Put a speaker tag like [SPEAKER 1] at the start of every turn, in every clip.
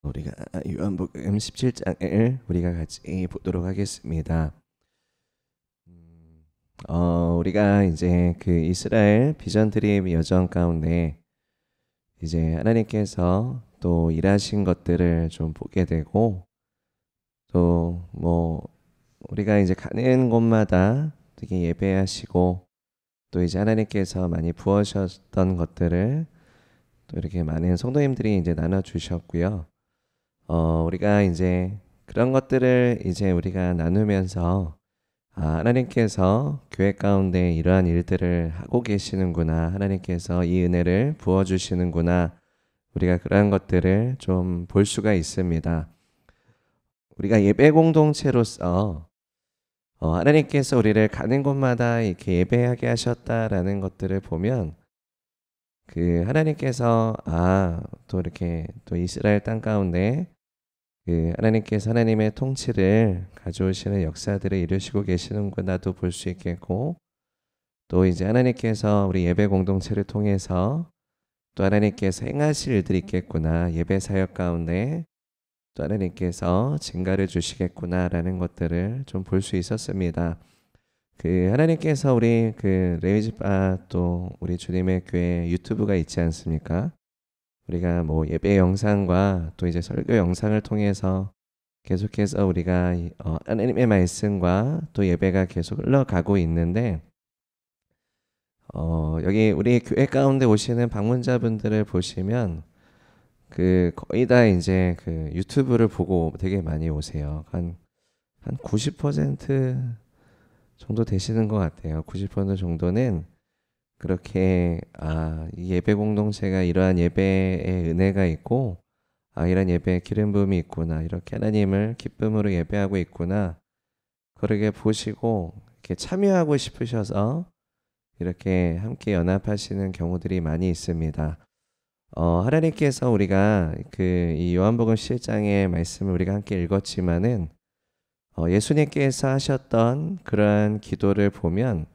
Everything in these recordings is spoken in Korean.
[SPEAKER 1] 우리가 요한복음 17장을 우리가 같이 보도록 하겠습니다. 우리가 이제 그 이스라엘 비전 트립 여정 가운데 이제 하나님께서 또 일하신 것들을 좀 보게 되고, 또 뭐 우리가 이제 가는 곳마다 되게 예배하시고, 또 이제 하나님께서 많이 부어셨던 것들을 또 이렇게 많은 성도님들이 이제 나눠 주셨고요. 우리가 이제 그런 것들을 이제 우리가 나누면서, 하나님께서 교회 가운데 이러한 일들을 하고 계시는구나, 하나님께서 이 은혜를 부어주시는구나, 우리가 그러한 것들을 좀 볼 수가 있습니다. 우리가 예배 공동체로서 하나님께서 우리를 가는 곳마다 이렇게 예배하게 하셨다라는 것들을 보면, 그 하나님께서 또 이렇게 또 이스라엘 땅 가운데 그 하나님께서 하나님의 통치를 가져오시는 역사들을 이루시고 계시는구나도 볼 수 있겠고, 또 이제 하나님께서 우리 예배 공동체를 통해서 또 하나님께서 행하실 일들이 있겠구나, 예배 사역 가운데 또 하나님께서 증가를 주시겠구나라는 것들을 좀 볼 수 있었습니다. 그 하나님께서 우리 그 레위지바 또 우리 주님의 교회 유튜브가 있지 않습니까? 우리가 뭐 예배 영상과 또 이제 설교 영상을 통해서 계속해서 우리가 하나님의 말씀과 또 예배가 계속 흘러가고 있는데, 여기 우리 교회 가운데 오시는 방문자분들을 보시면 그 거의 다 이제 그 유튜브를 보고 되게 많이 오세요. 한 90% 정도 되시는 것 같아요. 90% 정도는 그렇게 이 예배 공동체가 이러한 예배의 은혜가 있고, 이런 예배의 기름 부음이 있구나, 이렇게 하나님을 기쁨으로 예배하고 있구나, 그러게 보시고 이렇게 참여하고 싶으셔서 이렇게 함께 연합하시는 경우들이 많이 있습니다. 하나님께서 우리가 그 이 요한복음 7장의 말씀을 우리가 함께 읽었지만은, 예수님께서 하셨던 그러한 기도를 보면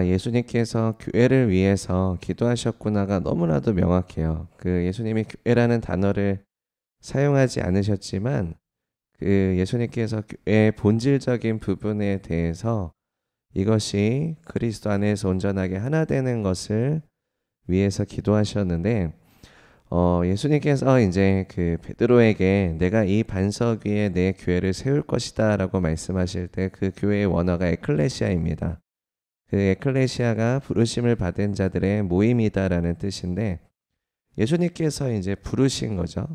[SPEAKER 1] 예수님께서 교회를 위해서 기도하셨구나가 너무나도 명확해요. 그 예수님이 교회라는 단어를 사용하지 않으셨지만, 그 예수님께서 교회의 본질적인 부분에 대해서 이것이 그리스도 안에서 온전하게 하나 되는 것을 위해서 기도하셨는데, 예수님께서 이제 그 베드로에게 내가 이 반석 위에 내 교회를 세울 것이다 라고 말씀하실 때, 그 교회의 원어가 에클레시아입니다. 그 에클레시아가 부르심을 받은 자들의 모임이다라는 뜻인데, 예수님께서 이제 부르신 거죠.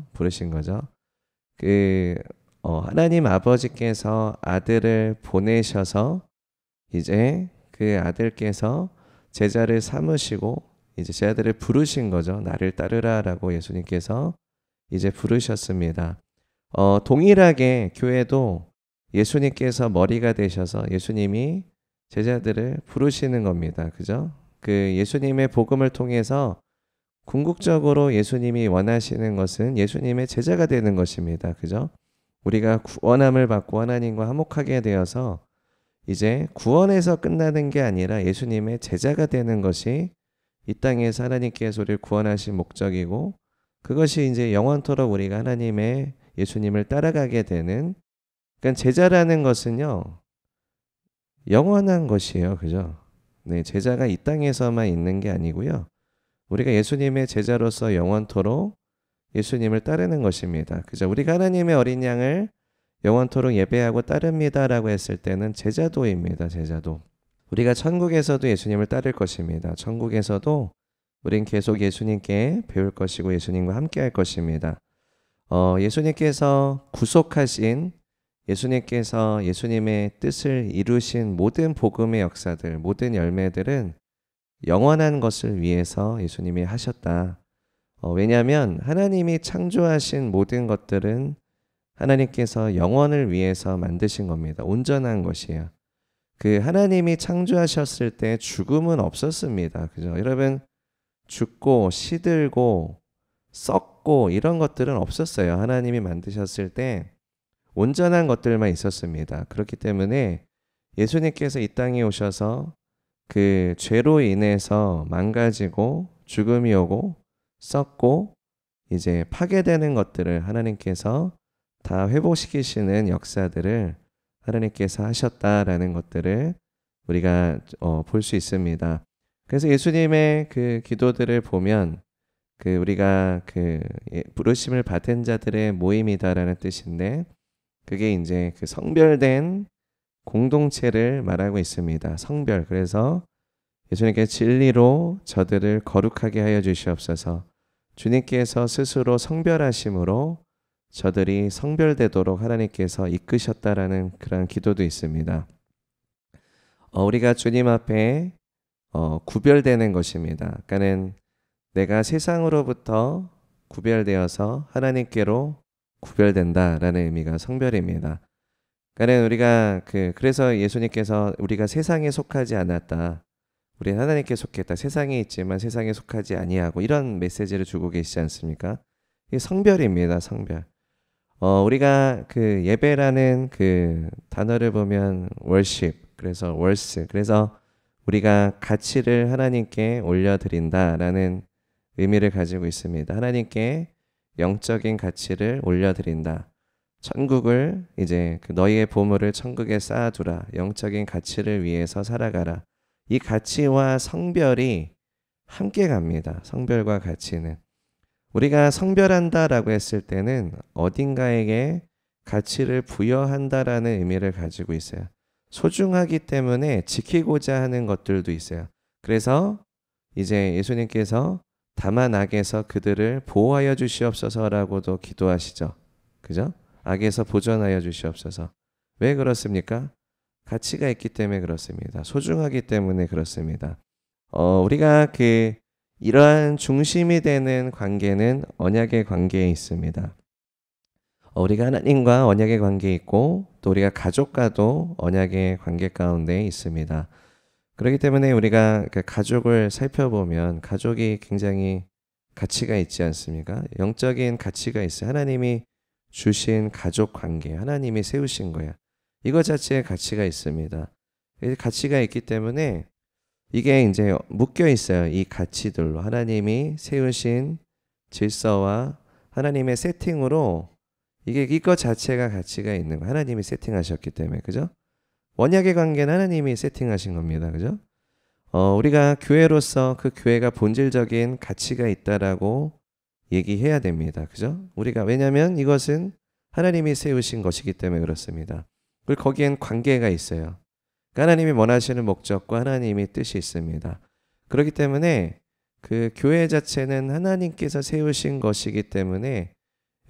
[SPEAKER 1] 하나님 아버지께서 아들을 보내셔서 이제 그 아들께서 제자를 삼으시고 이제 제자들을 부르신 거죠. 나를 따르라라고 예수님께서 이제 부르셨습니다. 동일하게 교회도 예수님께서 머리가 되셔서 예수님이 제자들을 부르시는 겁니다. 그죠? 그 예수님의 복음을 통해서 궁극적으로 예수님이 원하시는 것은 예수님의 제자가 되는 것입니다. 그죠? 우리가 구원함을 받고 하나님과 화목하게 되어서 이제 구원에서 끝나는 게 아니라 예수님의 제자가 되는 것이 이 땅에서 하나님께서 우리를 구원하신 목적이고, 그것이 이제 영원토록 우리가 하나님의 예수님을 따라가게 되는, 그러니까 제자라는 것은요 영원한 것이에요. 그죠? 네, 제자가 이 땅에서만 있는 게 아니고요, 우리가 예수님의 제자로서 영원토록 예수님을 따르는 것입니다. 그죠? 우리가 하나님의 어린 양을 영원토록 예배하고 따릅니다라고 했을 때는 제자도입니다. 제자도. 우리가 천국에서도 예수님을 따를 것입니다. 천국에서도 우린 계속 예수님께 배울 것이고 예수님과 함께 할 것입니다. 예수님께서 구속하신, 예수님께서 예수님의 뜻을 이루신 모든 복음의 역사들, 모든 열매들은 영원한 것을 위해서 예수님이 하셨다. 왜냐하면 하나님이 창조하신 모든 것들은 하나님께서 영원을 위해서 만드신 겁니다. 온전한 것이에요. 그 하나님이 창조하셨을 때 죽음은 없었습니다. 그죠? 여러분, 죽고 시들고 썩고 이런 것들은 없었어요. 하나님이 만드셨을 때 온전한 것들만 있었습니다. 그렇기 때문에 예수님께서 이 땅에 오셔서 그 죄로 인해서 망가지고 죽음이 오고 썩고 이제 파괴되는 것들을 하나님께서 다 회복시키시는 역사들을 하나님께서 하셨다라는 것들을 우리가 볼 수 있습니다. 그래서 예수님의 그 기도들을 보면 우리가 부르심을 받은 자들의 모임이다라는 뜻인데, 그게 이제 그 성별된 공동체를 말하고 있습니다. 성별. 그래서 예수님께 진리로 저들을 거룩하게 하여 주시옵소서. 주님께서 스스로 성별하심으로 저들이 성별되도록 하나님께서 이끄셨다라는 그런 기도도 있습니다. 우리가 주님 앞에 구별되는 것입니다. 그러니까는 내가 세상으로부터 구별되어서 하나님께로 구별된다라는 의미가 성별입니다. 그러니까 우리가 그래서 예수님께서 우리가 세상에 속하지 않았다, 우리는 하나님께 속했다, 세상에 있지만 세상에 속하지 아니하고, 이런 메시지를 주고 계시지 않습니까? 이게 성별입니다. 성별. 우리가 예배라는 단어를 보면 worship, 그래서 worth, 그래서 우리가 가치를 하나님께 올려드린다라는 의미를 가지고 있습니다. 하나님께 영적인 가치를 올려드린다. 천국을 이제 너희의 보물을 천국에 쌓아두라. 영적인 가치를 위해서 살아가라. 이 가치와 성별이 함께 갑니다. 성별과 가치는. 우리가 성별한다라고 했을 때는 어딘가에게 가치를 부여한다라는 의미를 가지고 있어요. 소중하기 때문에 지키고자 하는 것들도 있어요. 그래서 이제 예수님께서 다만 악에서 그들을 보호하여 주시옵소서라고도 기도하시죠. 그죠? 악에서 보존하여 주시옵소서. 왜 그렇습니까? 가치가 있기 때문에 그렇습니다. 소중하기 때문에 그렇습니다. 우리가 이러한 중심이 되는 관계는 언약의 관계에 있습니다. 우리가 하나님과 언약의 관계에 있고, 또 우리가 가족과도 언약의 관계 가운데 있습니다. 그렇기 때문에 우리가 가족을 살펴보면 가족이 굉장히 가치가 있지 않습니까? 영적인 가치가 있어요. 하나님이 주신 가족 관계, 하나님이 세우신 거야. 이거 자체에 가치가 있습니다. 가치가 있기 때문에 이게 이제 묶여 있어요. 이 가치들로 하나님이 세우신 질서와 하나님의 세팅으로 이거 자체가 가치가 있는 거. 하나님이 세팅하셨기 때문에, 그죠? 언약의 관계는 하나님이 세팅하신 겁니다, 그죠? 우리가 교회로서 그 교회가 본질적인 가치가 있다라고 얘기해야 됩니다, 그죠? 왜냐하면 이것은 하나님이 세우신 것이기 때문에 그렇습니다. 그리고 거기엔 관계가 있어요. 그러니까 하나님이 원하시는 목적과 하나님의 뜻이 있습니다. 그렇기 때문에 교회 자체는 하나님께서 세우신 것이기 때문에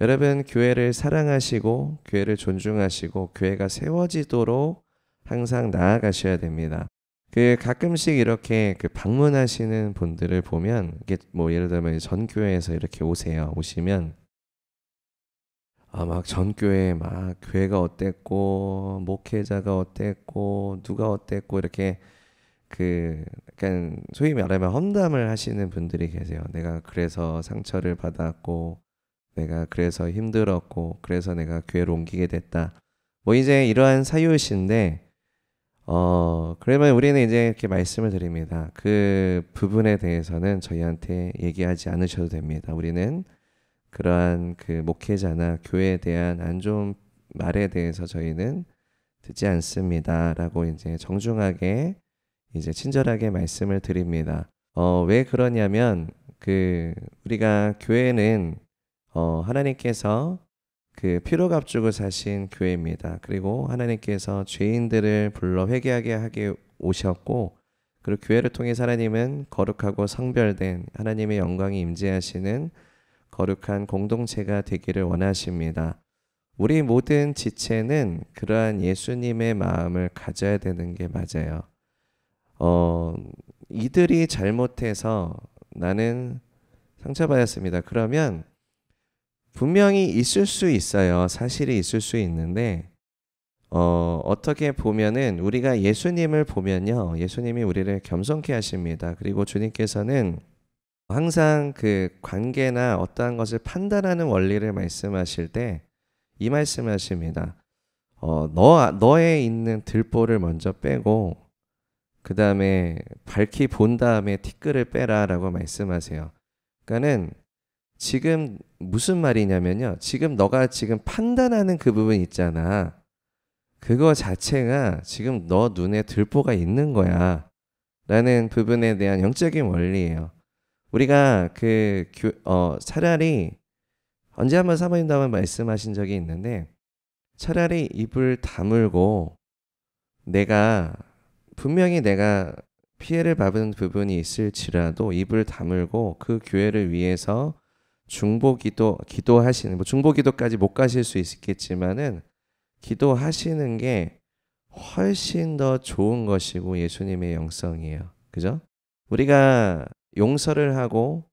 [SPEAKER 1] 여러분, 교회를 사랑하시고 교회를 존중하시고 교회가 세워지도록 항상 나아가셔야 됩니다. 가끔씩 이렇게 방문하시는 분들을 보면, 이게 예를 들면 전 교회에서 이렇게 오시면 막 전교회 막 교회가 어땠고 목회자가 어땠고 누가 어땠고 이렇게 약간 소위 말하면 험담을 하시는 분들이 계세요. 내가 그래서 상처를 받았고, 내가 그래서 힘들었고, 그래서 내가 교회로 옮기게 됐다. 이제 이러한 사유신데, 그러면 우리는 이제 이렇게 말씀을 드립니다. 그 부분에 대해서는 저희한테 얘기하지 않으셔도 됩니다. 우리는 그러한 목회자나 교회에 대한 안 좋은 말에 대해서 저희는 듣지 않습니다라고 이제 정중하게 이제 친절하게 말씀을 드립니다. 왜 그러냐면 우리가 교회는 하나님께서 피로 값주고 사신 교회입니다. 그리고 하나님께서 죄인들을 불러 회개하게 하게 오셨고, 그리고 교회를 통해서 하나님은 거룩하고 성별된 하나님의 영광이 임재하시는 거룩한 공동체가 되기를 원하십니다. 우리 모든 지체는 그러한 예수님의 마음을 가져야 되는 게 맞아요. 이들이 잘못해서 나는 상처받았습니다. 그러면 분명히 있을 수 있어요. 사실이 있을 수 있는데, 어떻게 보면은 우리가 예수님을 보면요, 예수님이 우리를 겸손케 하십니다. 그리고 주님께서는 항상 관계나 어떠한 것을 판단하는 원리를 말씀하실 때 이 말씀하십니다. 너에 있는 들보를 먼저 빼고 그 다음에 밝히 본 다음에 티끌을 빼라 라고 말씀하세요. 그러니까는 지금 무슨 말이냐면요. 지금 너가 지금 판단하는 그 부분 있잖아. 그거 자체가 지금 너 눈에 들보가 있는 거야. 라는 부분에 대한 영적인 원리예요. 우리가 차라리 언제 한번 사모님도 한번 말씀하신 적이 있는데 차라리 입을 다물고 분명히 내가 피해를 받은 부분이 있을지라도 입을 다물고 그 교회를 위해서 기도하시는, 중보기도까지 못 가실 수 있겠지만은 기도하시는 게 훨씬 더 좋은 것이고 예수님의 영성이에요. 그죠? 우리가 용서를 하고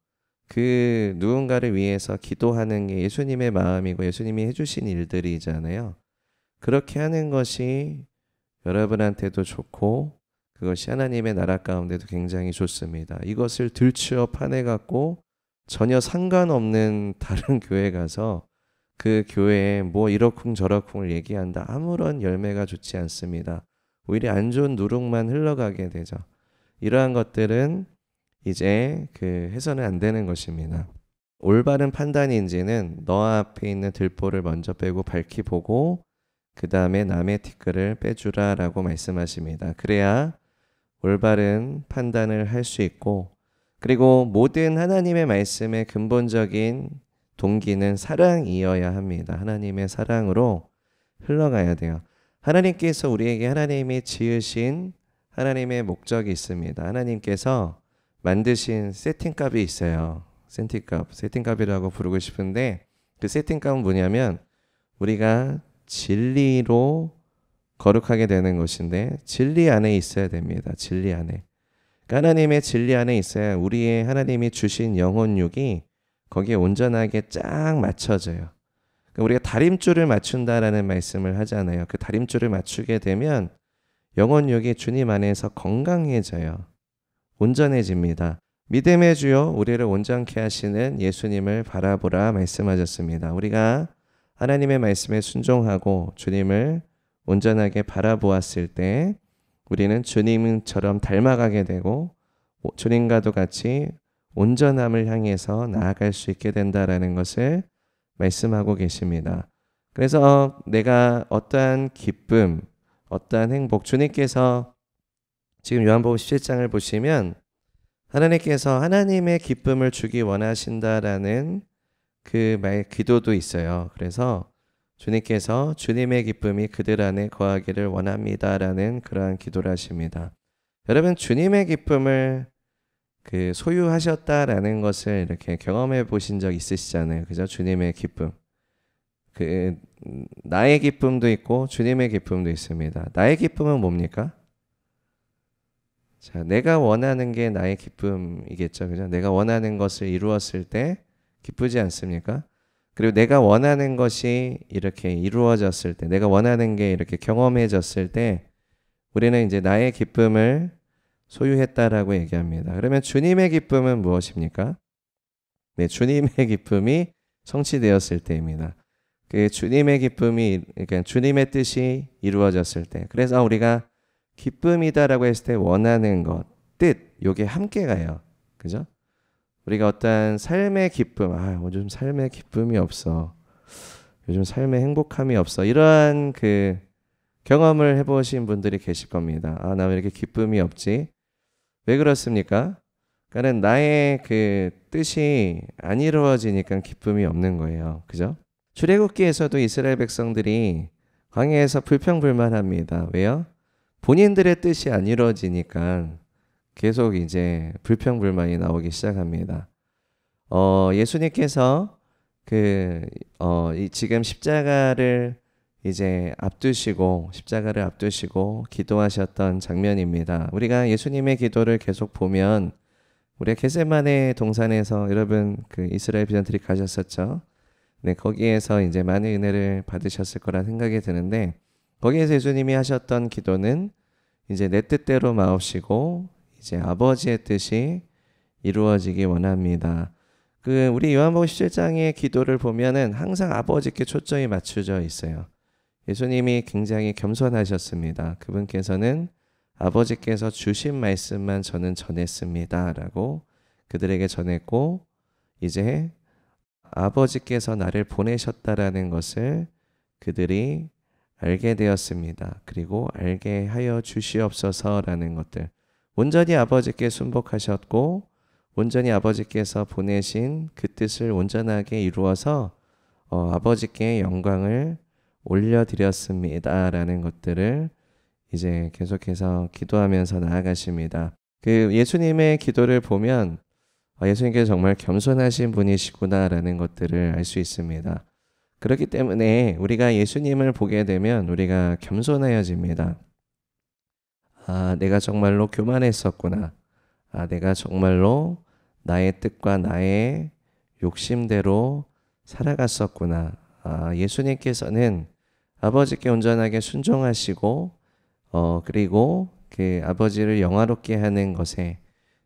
[SPEAKER 1] 그 누군가를 위해서 기도하는 게 예수님의 마음이고 예수님이 해주신 일들이잖아요. 그렇게 하는 것이 여러분한테도 좋고 그것이 하나님의 나라 가운데도 굉장히 좋습니다. 이것을 들추어 파내갖고 전혀 상관없는 다른 교회 가서 그 교회에 뭐 이러쿵 저러쿵을 얘기한다. 아무런 열매가 좋지 않습니다. 오히려 안 좋은 누룩만 흘러가게 되죠. 이러한 것들은 이제 해서는 안 되는 것입니다. 올바른 판단인지는 너 앞에 있는 들보를 먼저 빼고 밝히 보고 그 다음에 남의 티끌을 빼주라 라고 말씀하십니다. 그래야 올바른 판단을 할 수 있고 그리고 모든 하나님의 말씀의 근본적인 동기는 사랑이어야 합니다. 하나님의 사랑으로 흘러가야 돼요. 하나님께서 우리에게 하나님이 지으신 하나님의 목적이 있습니다. 하나님께서 만드신 세팅값이 있어요. 세팅값이라고 부르고 싶은데 그 세팅값은 뭐냐면 우리가 진리로 거룩하게 되는 것인데 진리 안에 있어야 됩니다. 진리 안에. 그러니까 하나님의 진리 안에 있어야 우리의 하나님이 주신 영혼육이 거기에 온전하게 쫙 맞춰져요. 그러니까 우리가 다림줄을 맞춘다라는 말씀을 하잖아요. 그 다림줄을 맞추게 되면 영혼육이 주님 안에서 건강해져요. 온전해집니다. 믿음의 주요 우리를 온전케 하시는 예수님을 바라보라 말씀하셨습니다. 우리가 하나님의 말씀에 순종하고 주님을 온전하게 바라보았을 때 우리는 주님처럼 닮아가게 되고 주님과도 같이 온전함을 향해서 나아갈 수 있게 된다라는 것을 말씀하고 계십니다. 그래서 내가 어떠한 기쁨, 어떠한 행복, 주님께서 지금 요한복음 17장을 보시면 하나님께서 하나님의 기쁨을 주기 원하신다라는 기도도 있어요. 그래서 주님께서 주님의 기쁨이 그들 안에 거하기를 원합니다라는 그러한 기도를 하십니다. 여러분 주님의 기쁨을 소유하셨다라는 것을 이렇게 경험해 보신 적 있으시잖아요. 그죠? 주님의 기쁨. 나의 기쁨도 있고 주님의 기쁨도 있습니다. 나의 기쁨은 뭡니까? 자, 내가 원하는 게 나의 기쁨이겠죠. 그죠? 내가 원하는 것을 이루었을 때 기쁘지 않습니까? 그리고 내가 원하는 것이 이렇게 이루어졌을 때, 내가 원하는 게 이렇게 경험해졌을 때 우리는 이제 나의 기쁨을 소유했다라고 얘기합니다. 그러면 주님의 기쁨은 무엇입니까? 네, 주님의 기쁨이 성취되었을 때입니다. 주님의 기쁨이, 그러니까 주님의 뜻이 이루어졌을 때. 그래서 우리가 기쁨이다라고 했을 때 원하는 것, 뜻, 요게 함께 가요. 그죠? 우리가 어떤 삶의 기쁨, 요즘 삶의 기쁨이 없어. 요즘 삶의 행복함이 없어. 이러한 경험을 해보신 분들이 계실 겁니다. 나 왜 이렇게 기쁨이 없지? 왜 그렇습니까? 그러니까 나의 뜻이 안 이루어지니까 기쁨이 없는 거예요. 그죠? 출애굽기에서도 이스라엘 백성들이 광야에서 불평불만합니다. 왜요? 본인들의 뜻이 안 이루어지니까 계속 이제 불평불만이 나오기 시작합니다. 예수님께서 지금 십자가를 앞두시고 기도하셨던 장면입니다. 우리가 예수님의 기도를 계속 보면 우리가 겟세마네 동산에서 여러분 이스라엘 비전들이 가셨었죠. 네, 거기에서 이제 많은 은혜를 받으셨을 거란 생각이 드는데 거기에서 예수님이 하셨던 기도는 이제 내 뜻대로 마옵시고 이제 아버지의 뜻이 이루어지기 원합니다. 우리 요한복음 17장의 기도를 보면은 항상 아버지께 초점이 맞춰져 있어요. 예수님이 굉장히 겸손하셨습니다. 그분께서는 아버지께서 주신 말씀만 저는 전했습니다 라고 그들에게 전했고 이제 아버지께서 나를 보내셨다라는 것을 그들이 알게 되었습니다. 그리고 알게 하여 주시옵소서라는 것들. 온전히 아버지께 순복하셨고 온전히 아버지께서 보내신 그 뜻을 온전하게 이루어서 아버지께 영광을 올려드렸습니다 라는 것들을 이제 계속해서 기도하면서 나아가십니다. 그 예수님의 기도를 보면 예수님께서 정말 겸손하신 분이시구나 라는 것들을 알 수 있습니다. 그렇기 때문에 우리가 예수님을 보게 되면 우리가 겸손해집니다. 내가 정말로 교만했었구나. 내가 정말로 나의 뜻과 나의 욕심대로 살아갔었구나. 예수님께서는 아버지께 온전하게 순종하시고 그리고 그 아버지를 영화롭게 하는 것에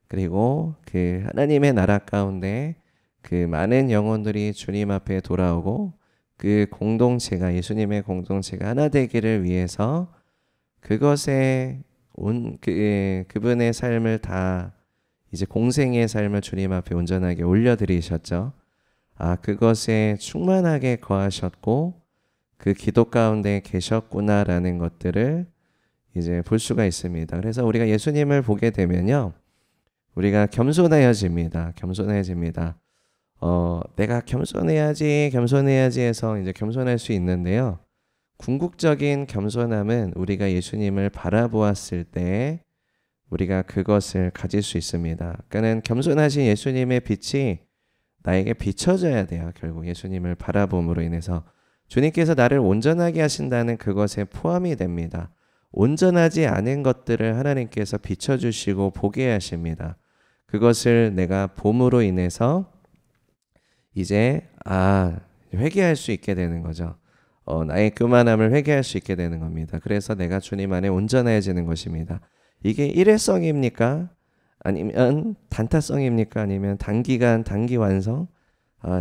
[SPEAKER 1] 그리고 그 하나님의 나라 가운데 그 많은 영혼들이 주님 앞에 돌아오고 그 공동체가 예수님의 공동체가 하나 되기를 위해서 그것에 그분의 삶을 다 이제 공생의 삶을 주님 앞에 온전하게 올려드리셨죠. 그것에 충만하게 거하셨고 그 기도 가운데 계셨구나라는 것들을 이제 볼 수가 있습니다. 그래서 우리가 예수님을 보게 되면요, 우리가 겸손해집니다. 내가 겸손해야지 해서 이제 겸손할 수 있는데요. 궁극적인 겸손함은 우리가 예수님을 바라보았을 때 우리가 그것을 가질 수 있습니다. 그러니까 겸손하신 예수님의 빛이 나에게 비춰져야 돼요. 결국 예수님을 바라봄으로 인해서 주님께서 나를 온전하게 하신다는 그것에 포함이 됩니다. 온전하지 않은 것들을 하나님께서 비춰주시고 보게 하십니다. 그것을 내가 봄으로 인해서 이제 회개할 수 있게 되는 거죠. 나의 교만함을 회개할 수 있게 되는 겁니다. 그래서 내가 주님 안에 온전해지는 것입니다. 이게 일회성입니까? 아니면 단타성입니까? 아니면 단기간 단기 완성?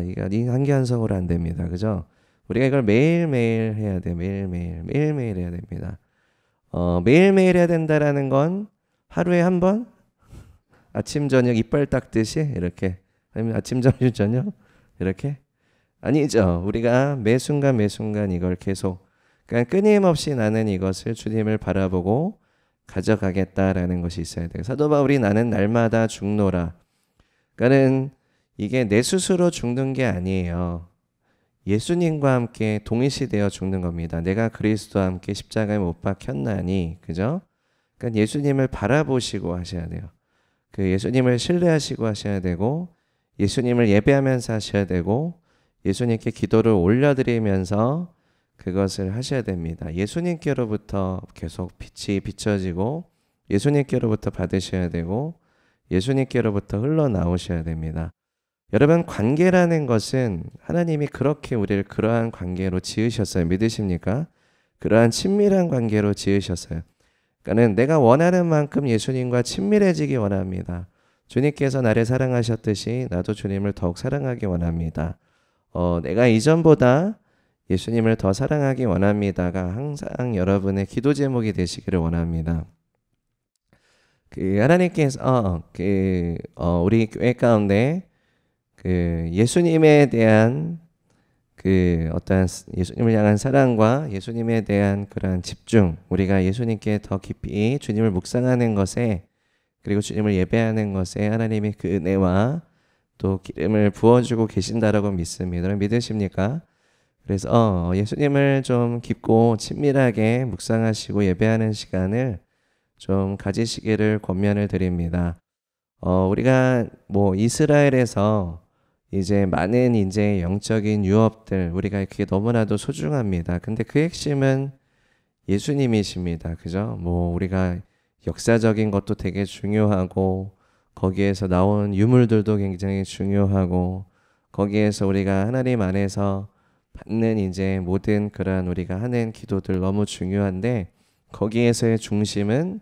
[SPEAKER 1] 이거 단기 완성으로 안 됩니다. 그죠? 우리가 이걸 매일매일 해야 돼요. 매일매일 해야 됩니다. 매일매일 해야 된다라는 건 하루에 한 번? 아침 저녁 이빨 닦듯이 이렇게, 아니면 아침 점심 저녁 이렇게? 아니죠. 우리가 매 순간 이걸 계속, 그러니까 끊임없이 나는 이것을 주님을 바라보고 가져가겠다라는 것이 있어야 돼요. 사도 바울이 나는 날마다 죽노라. 그러니까는 이게 내 스스로 죽는 게 아니에요. 예수님과 함께 동일시되어 죽는 겁니다. 내가 그리스도와 함께 십자가에 못 박혔나니, 그죠? 그러니까 예수님을 바라보시고 하셔야 돼요. 그 예수님을 신뢰하시고 하셔야 되고, 예수님을 예배하면서 하셔야 되고, 예수님께 기도를 올려드리면서 그것을 하셔야 됩니다. 예수님께로부터 계속 빛이 비춰지고 예수님께로부터 받으셔야 되고 예수님께로부터 흘러나오셔야 됩니다. 여러분, 관계라는 것은 하나님이 그렇게 우리를 그러한 관계로 지으셨어요. 믿으십니까? 그러한 친밀한 관계로 지으셨어요. 그러니까 내가 원하는 만큼 예수님과 친밀해지기 원합니다. 주님께서 나를 사랑하셨듯이 나도 주님을 더욱 사랑하기 원합니다. 내가 이전보다 예수님을 더 사랑하기 원합니다가 항상 여러분의 기도 제목이 되시기를 원합니다. 하나님께서 우리 교회 가운데 예수님에 대한 어떠한 예수님을 향한 사랑과 예수님에 대한 그러한 집중, 우리가 예수님께 더 깊이 주님을 묵상하는 것에, 그리고 주님을 예배하는 것에 하나님이 그 은혜와 또 기름을 부어주고 계신다라고 믿습니다. 믿으십니까? 그래서 예수님을 좀 깊고 친밀하게 묵상하시고 예배하는 시간을 좀 가지시기를 권면을 드립니다. 우리가 이스라엘에서 이제 많은 이제 영적인 유업들, 우리가 그게 너무나도 소중합니다. 근데 그 핵심은 예수님이십니다. 그죠? 우리가 역사적인 것도 되게 중요하고, 거기에서 나온 유물들도 굉장히 중요하고, 거기에서 우리가 하나님 안에서 받는 이제 모든 그러한 우리가 하는 기도들 너무 중요한데, 거기에서의 중심은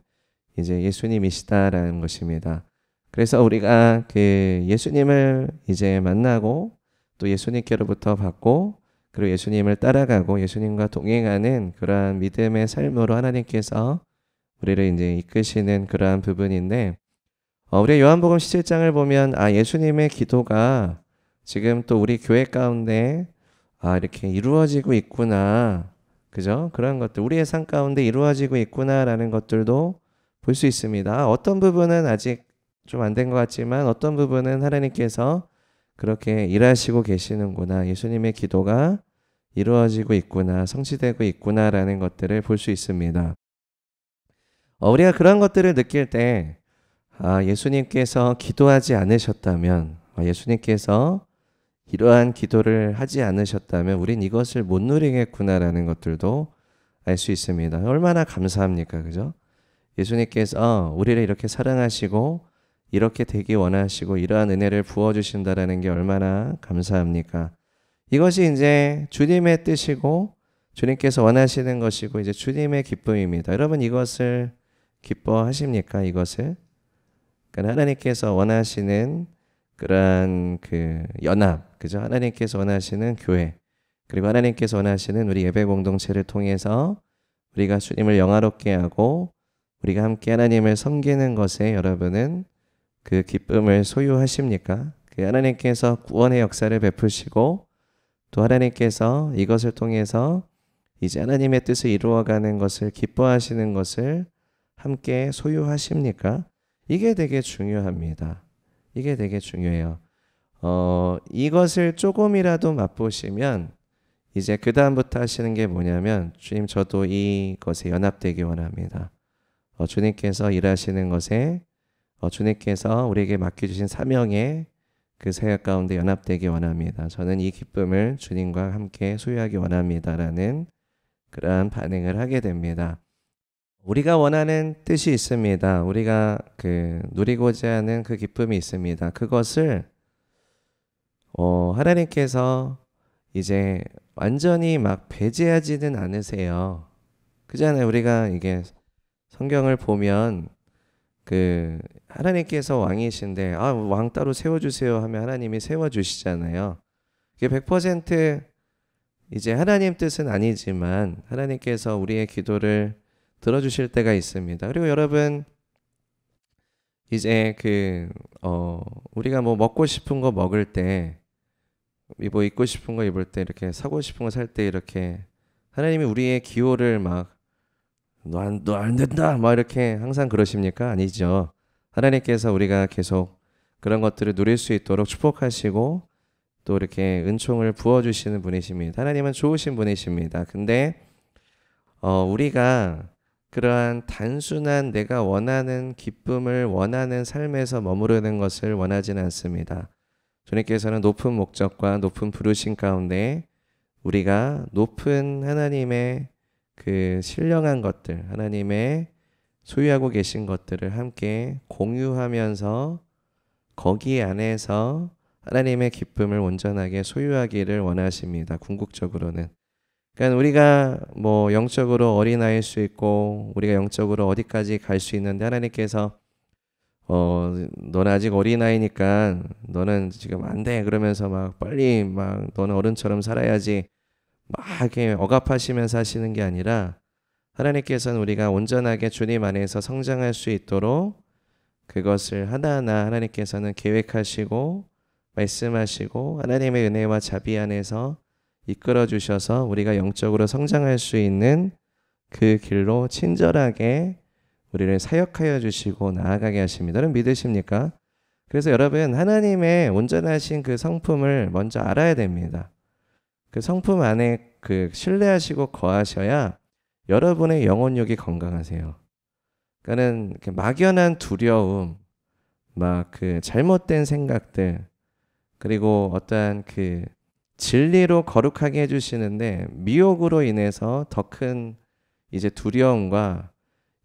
[SPEAKER 1] 이제 예수님이시다라는 것입니다. 그래서 우리가 예수님을 이제 만나고 또 예수님께로부터 받고 그리고 예수님을 따라가고 예수님과 동행하는 그러한 믿음의 삶으로 하나님께서 우리를 이제 이끄시는 그러한 부분인데, 우리가 요한복음 17장을 보면 예수님의 기도가 지금 또 우리 교회 가운데 이렇게 이루어지고 있구나. 그죠? 그런 것들, 우리의 삶 가운데 이루어지고 있구나라는 것들도 볼 수 있습니다. 어떤 부분은 아직 좀 안 된 것 같지만 어떤 부분은 하나님께서 그렇게 일하시고 계시는구나. 예수님의 기도가 이루어지고 있구나. 성취되고 있구나라는 것들을 볼 수 있습니다. 우리가 그런 것들을 느낄 때 예수님께서 기도하지 않으셨다면, 예수님께서 이러한 기도를 하지 않으셨다면 우린 이것을 못 누리겠구나라는 것들도 알 수 있습니다. 얼마나 감사합니까? 그죠? 예수님께서 우리를 이렇게 사랑하시고 이렇게 되기 원하시고 이러한 은혜를 부어주신다라는 게 얼마나 감사합니까? 이것이 이제 주님의 뜻이고 주님께서 원하시는 것이고 이제 주님의 기쁨입니다. 여러분 이것을 기뻐하십니까? 이것을? 그러니까 하나님께서 원하시는 그러한 그 연합, 그죠? 하나님께서 원하시는 교회, 그리고 하나님께서 원하시는 우리 예배 공동체를 통해서 우리가 주님을 영화롭게 하고 우리가 함께 하나님을 섬기는 것에 여러분은 그 기쁨을 소유하십니까? 그 하나님께서 구원의 역사를 베푸시고 또 하나님께서 이것을 통해서 이제 하나님의 뜻을 이루어가는 것을 기뻐하시는 것을 함께 소유하십니까? 이게 되게 중요합니다. 이게 되게 중요해요. 이것을 조금이라도 맛보시면 이제 그 다음부터 하시는 게 뭐냐면 주님 저도 이것에 연합되기 원합니다. 주님께서 일하시는 것에 주님께서 우리에게 맡겨주신 사명에 그 사역 가운데 연합되기 원합니다. 저는 이 기쁨을 주님과 함께 소유하기 원합니다라는 그러한 반응을 하게 됩니다. 우리가 원하는 뜻이 있습니다. 우리가 누리고자 하는 그 기쁨이 있습니다. 그것을 하나님께서 이제 완전히 막 배제하지는 않으세요. 그잖아요. 우리가 이게 성경을 보면 하나님께서 왕이신데 왕 따로 세워주세요 하면 하나님이 세워주시잖아요. 이게 100% 이제 하나님 뜻은 아니지만 하나님께서 우리의 기도를 들어주실 때가 있습니다. 그리고 여러분 이제 우리가 뭐 먹고 싶은 거 먹을 때, 뭐 입고 싶은 거 입을 때, 이렇게 사고 싶은 거 살 때 이렇게 하나님이 우리의 기호를 막 너 안 된다 막 이렇게 항상 그러십니까? 아니죠. 하나님께서 우리가 계속 그런 것들을 누릴 수 있도록 축복하시고 또 이렇게 은총을 부어주시는 분이십니다. 하나님은 좋으신 분이십니다. 근데 우리가 그러한 단순한 내가 원하는 기쁨을 원하는 삶에서 머무르는 것을 원하지는 않습니다. 주님께서는 높은 목적과 높은 부르심 가운데 우리가 높은 하나님의 그 신령한 것들, 하나님의 소유하고 계신 것들을 함께 공유하면서 거기 안에서 하나님의 기쁨을 온전하게 소유하기를 원하십니다. 궁극적으로는. 그러니까 우리가 뭐 영적으로 어린아이일 수 있고 우리가 영적으로 어디까지 갈 수 있는데 하나님께서 너는 아직 어린아이니까 너는 지금 안 돼 그러면서 막 빨리 막 너는 어른처럼 살아야지 막 이렇게 억압하시면서 하시는 게 아니라 하나님께서는 우리가 온전하게 주님 안에서 성장할 수 있도록 그것을 하나하나 하나님께서는 계획하시고 말씀하시고 하나님의 은혜와 자비 안에서 이끌어 주셔서 우리가 영적으로 성장할 수 있는 그 길로 친절하게 우리를 사역하여 주시고 나아가게 하십니다. 여러분 믿으십니까? 그래서 여러분 하나님의 온전하신 그 성품을 먼저 알아야 됩니다. 그 성품 안에 신뢰하시고 거하셔야 여러분의 영혼력이 건강하세요. 그러니까는 막연한 두려움, 막 잘못된 생각들, 그리고 어떠한 진리로 거룩하게 해주시는데 미혹으로 인해서 더 큰 이제 두려움과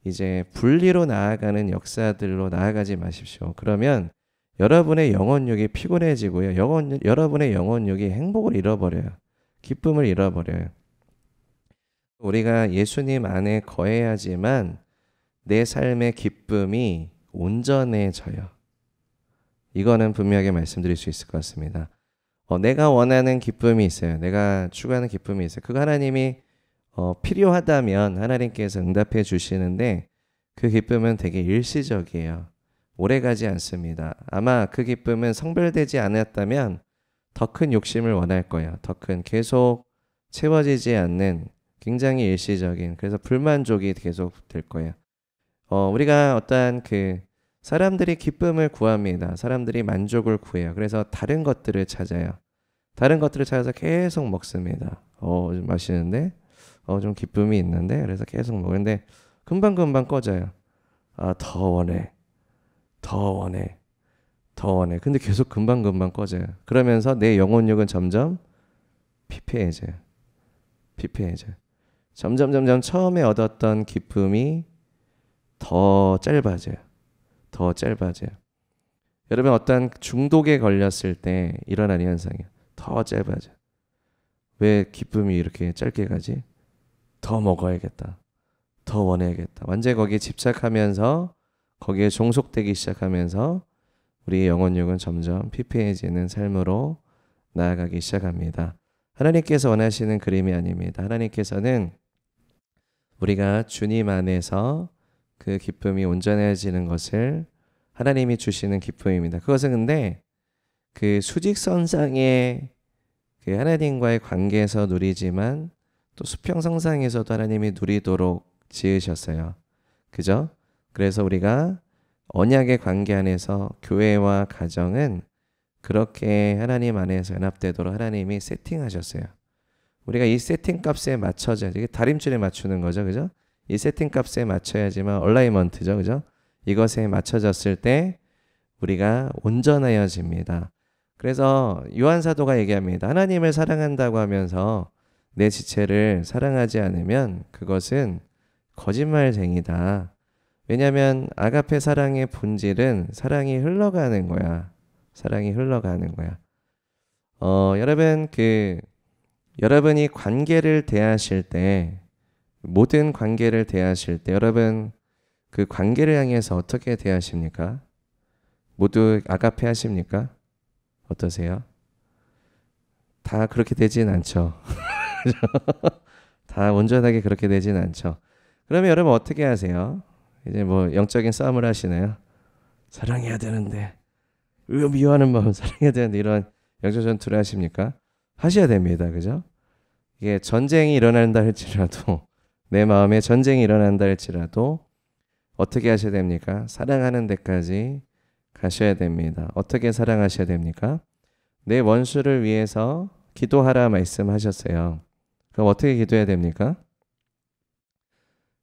[SPEAKER 1] 이제 분리로 나아가는 역사들로 나아가지 마십시오. 그러면 여러분의 영혼력이 피곤해지고요. 여러분의 영혼력이 행복을 잃어버려요. 기쁨을 잃어버려요. 우리가 예수님 안에 거해야지만 내 삶의 기쁨이 온전해져요. 이거는 분명하게 말씀드릴 수 있을 것 같습니다. 내가 원하는 기쁨이 있어요. 내가 추구하는 기쁨이 있어요. 그거 하나님이 필요하다면 하나님께서 응답해 주시는데 그 기쁨은 되게 일시적이에요. 오래가지 않습니다. 아마 그 기쁨은 성별되지 않았다면 더 큰 욕심을 원할 거예요. 더 큰, 계속 채워지지 않는 굉장히 일시적인, 그래서 불만족이 계속 될 거예요. 우리가 어떠한 사람들이 기쁨을 구합니다. 사람들이 만족을 구해요. 그래서 다른 것들을 찾아요. 다른 것들을 찾아서 계속 먹습니다. 좀 맛있는데, 좀 기쁨이 있는데, 그래서 계속 먹는데 금방금방 꺼져요. 더 원해, 더 원해, 더 원해. 근데 계속 금방금방 꺼져요. 그러면서 내 영혼력은 점점 피폐해져요. 피폐해져요. 점점 처음에 얻었던 기쁨이 더 짧아져요. 더 짧아져요. 여러분, 어떤 중독에 걸렸을 때 일어나는 현상이에요. 더 짧아져요. 왜 기쁨이 이렇게 짧게 가지? 더 먹어야겠다. 더 원해야겠다. 완전히 거기에 집착하면서 거기에 종속되기 시작하면서 우리의 영혼력은 점점 피폐해지는 삶으로 나아가기 시작합니다. 하나님께서 원하시는 그림이 아닙니다. 하나님께서는 우리가 주님 안에서 그 기쁨이 온전해지는 것을 하나님이 주시는 기쁨입니다. 그것은 근데 그 수직선상의 그 하나님과의 관계에서 누리지만 또 수평선상에서도 하나님이 누리도록 지으셨어요. 그죠? 그래서 우리가 언약의 관계 안에서 교회와 가정은 그렇게 하나님 안에서 연합되도록 하나님이 세팅하셨어요. 우리가 이 세팅 값에 맞춰져, 이게 다림줄에 맞추는 거죠. 그죠? 이 세팅 값에 맞춰야지만 얼라이먼트죠. 그죠? 이것에 맞춰졌을 때 우리가 온전하여집니다. 그래서 요한 사도가 얘기합니다. 하나님을 사랑한다고 하면서 내 지체를 사랑하지 않으면 그것은 거짓말쟁이다. 왜냐하면 아가페 사랑의 본질은 사랑이 흘러가는 거야. 사랑이 흘러가는 거야. 여러분, 여러분이 관계를 대하실 때, 모든 관계를 대하실 때 여러분 그 관계를 향해서 어떻게 대하십니까? 모두 아가페 하십니까? 어떠세요? 다 그렇게 되진 않죠. 다 온전하게 그렇게 되진 않죠. 그러면 여러분 어떻게 하세요? 이제 뭐 영적인 싸움을 하시나요? 사랑해야 되는데, 미워하는 마음 사랑해야 되는데, 이런 영적 전투를 하십니까? 하셔야 됩니다. 그죠? 이게 전쟁이 일어난다 할지라도, 내 마음에 전쟁이 일어난다 할지라도 어떻게 하셔야 됩니까? 사랑하는 데까지 가셔야 됩니다. 어떻게 사랑하셔야 됩니까? 내 원수를 위해서 기도하라 말씀하셨어요. 그럼 어떻게 기도해야 됩니까?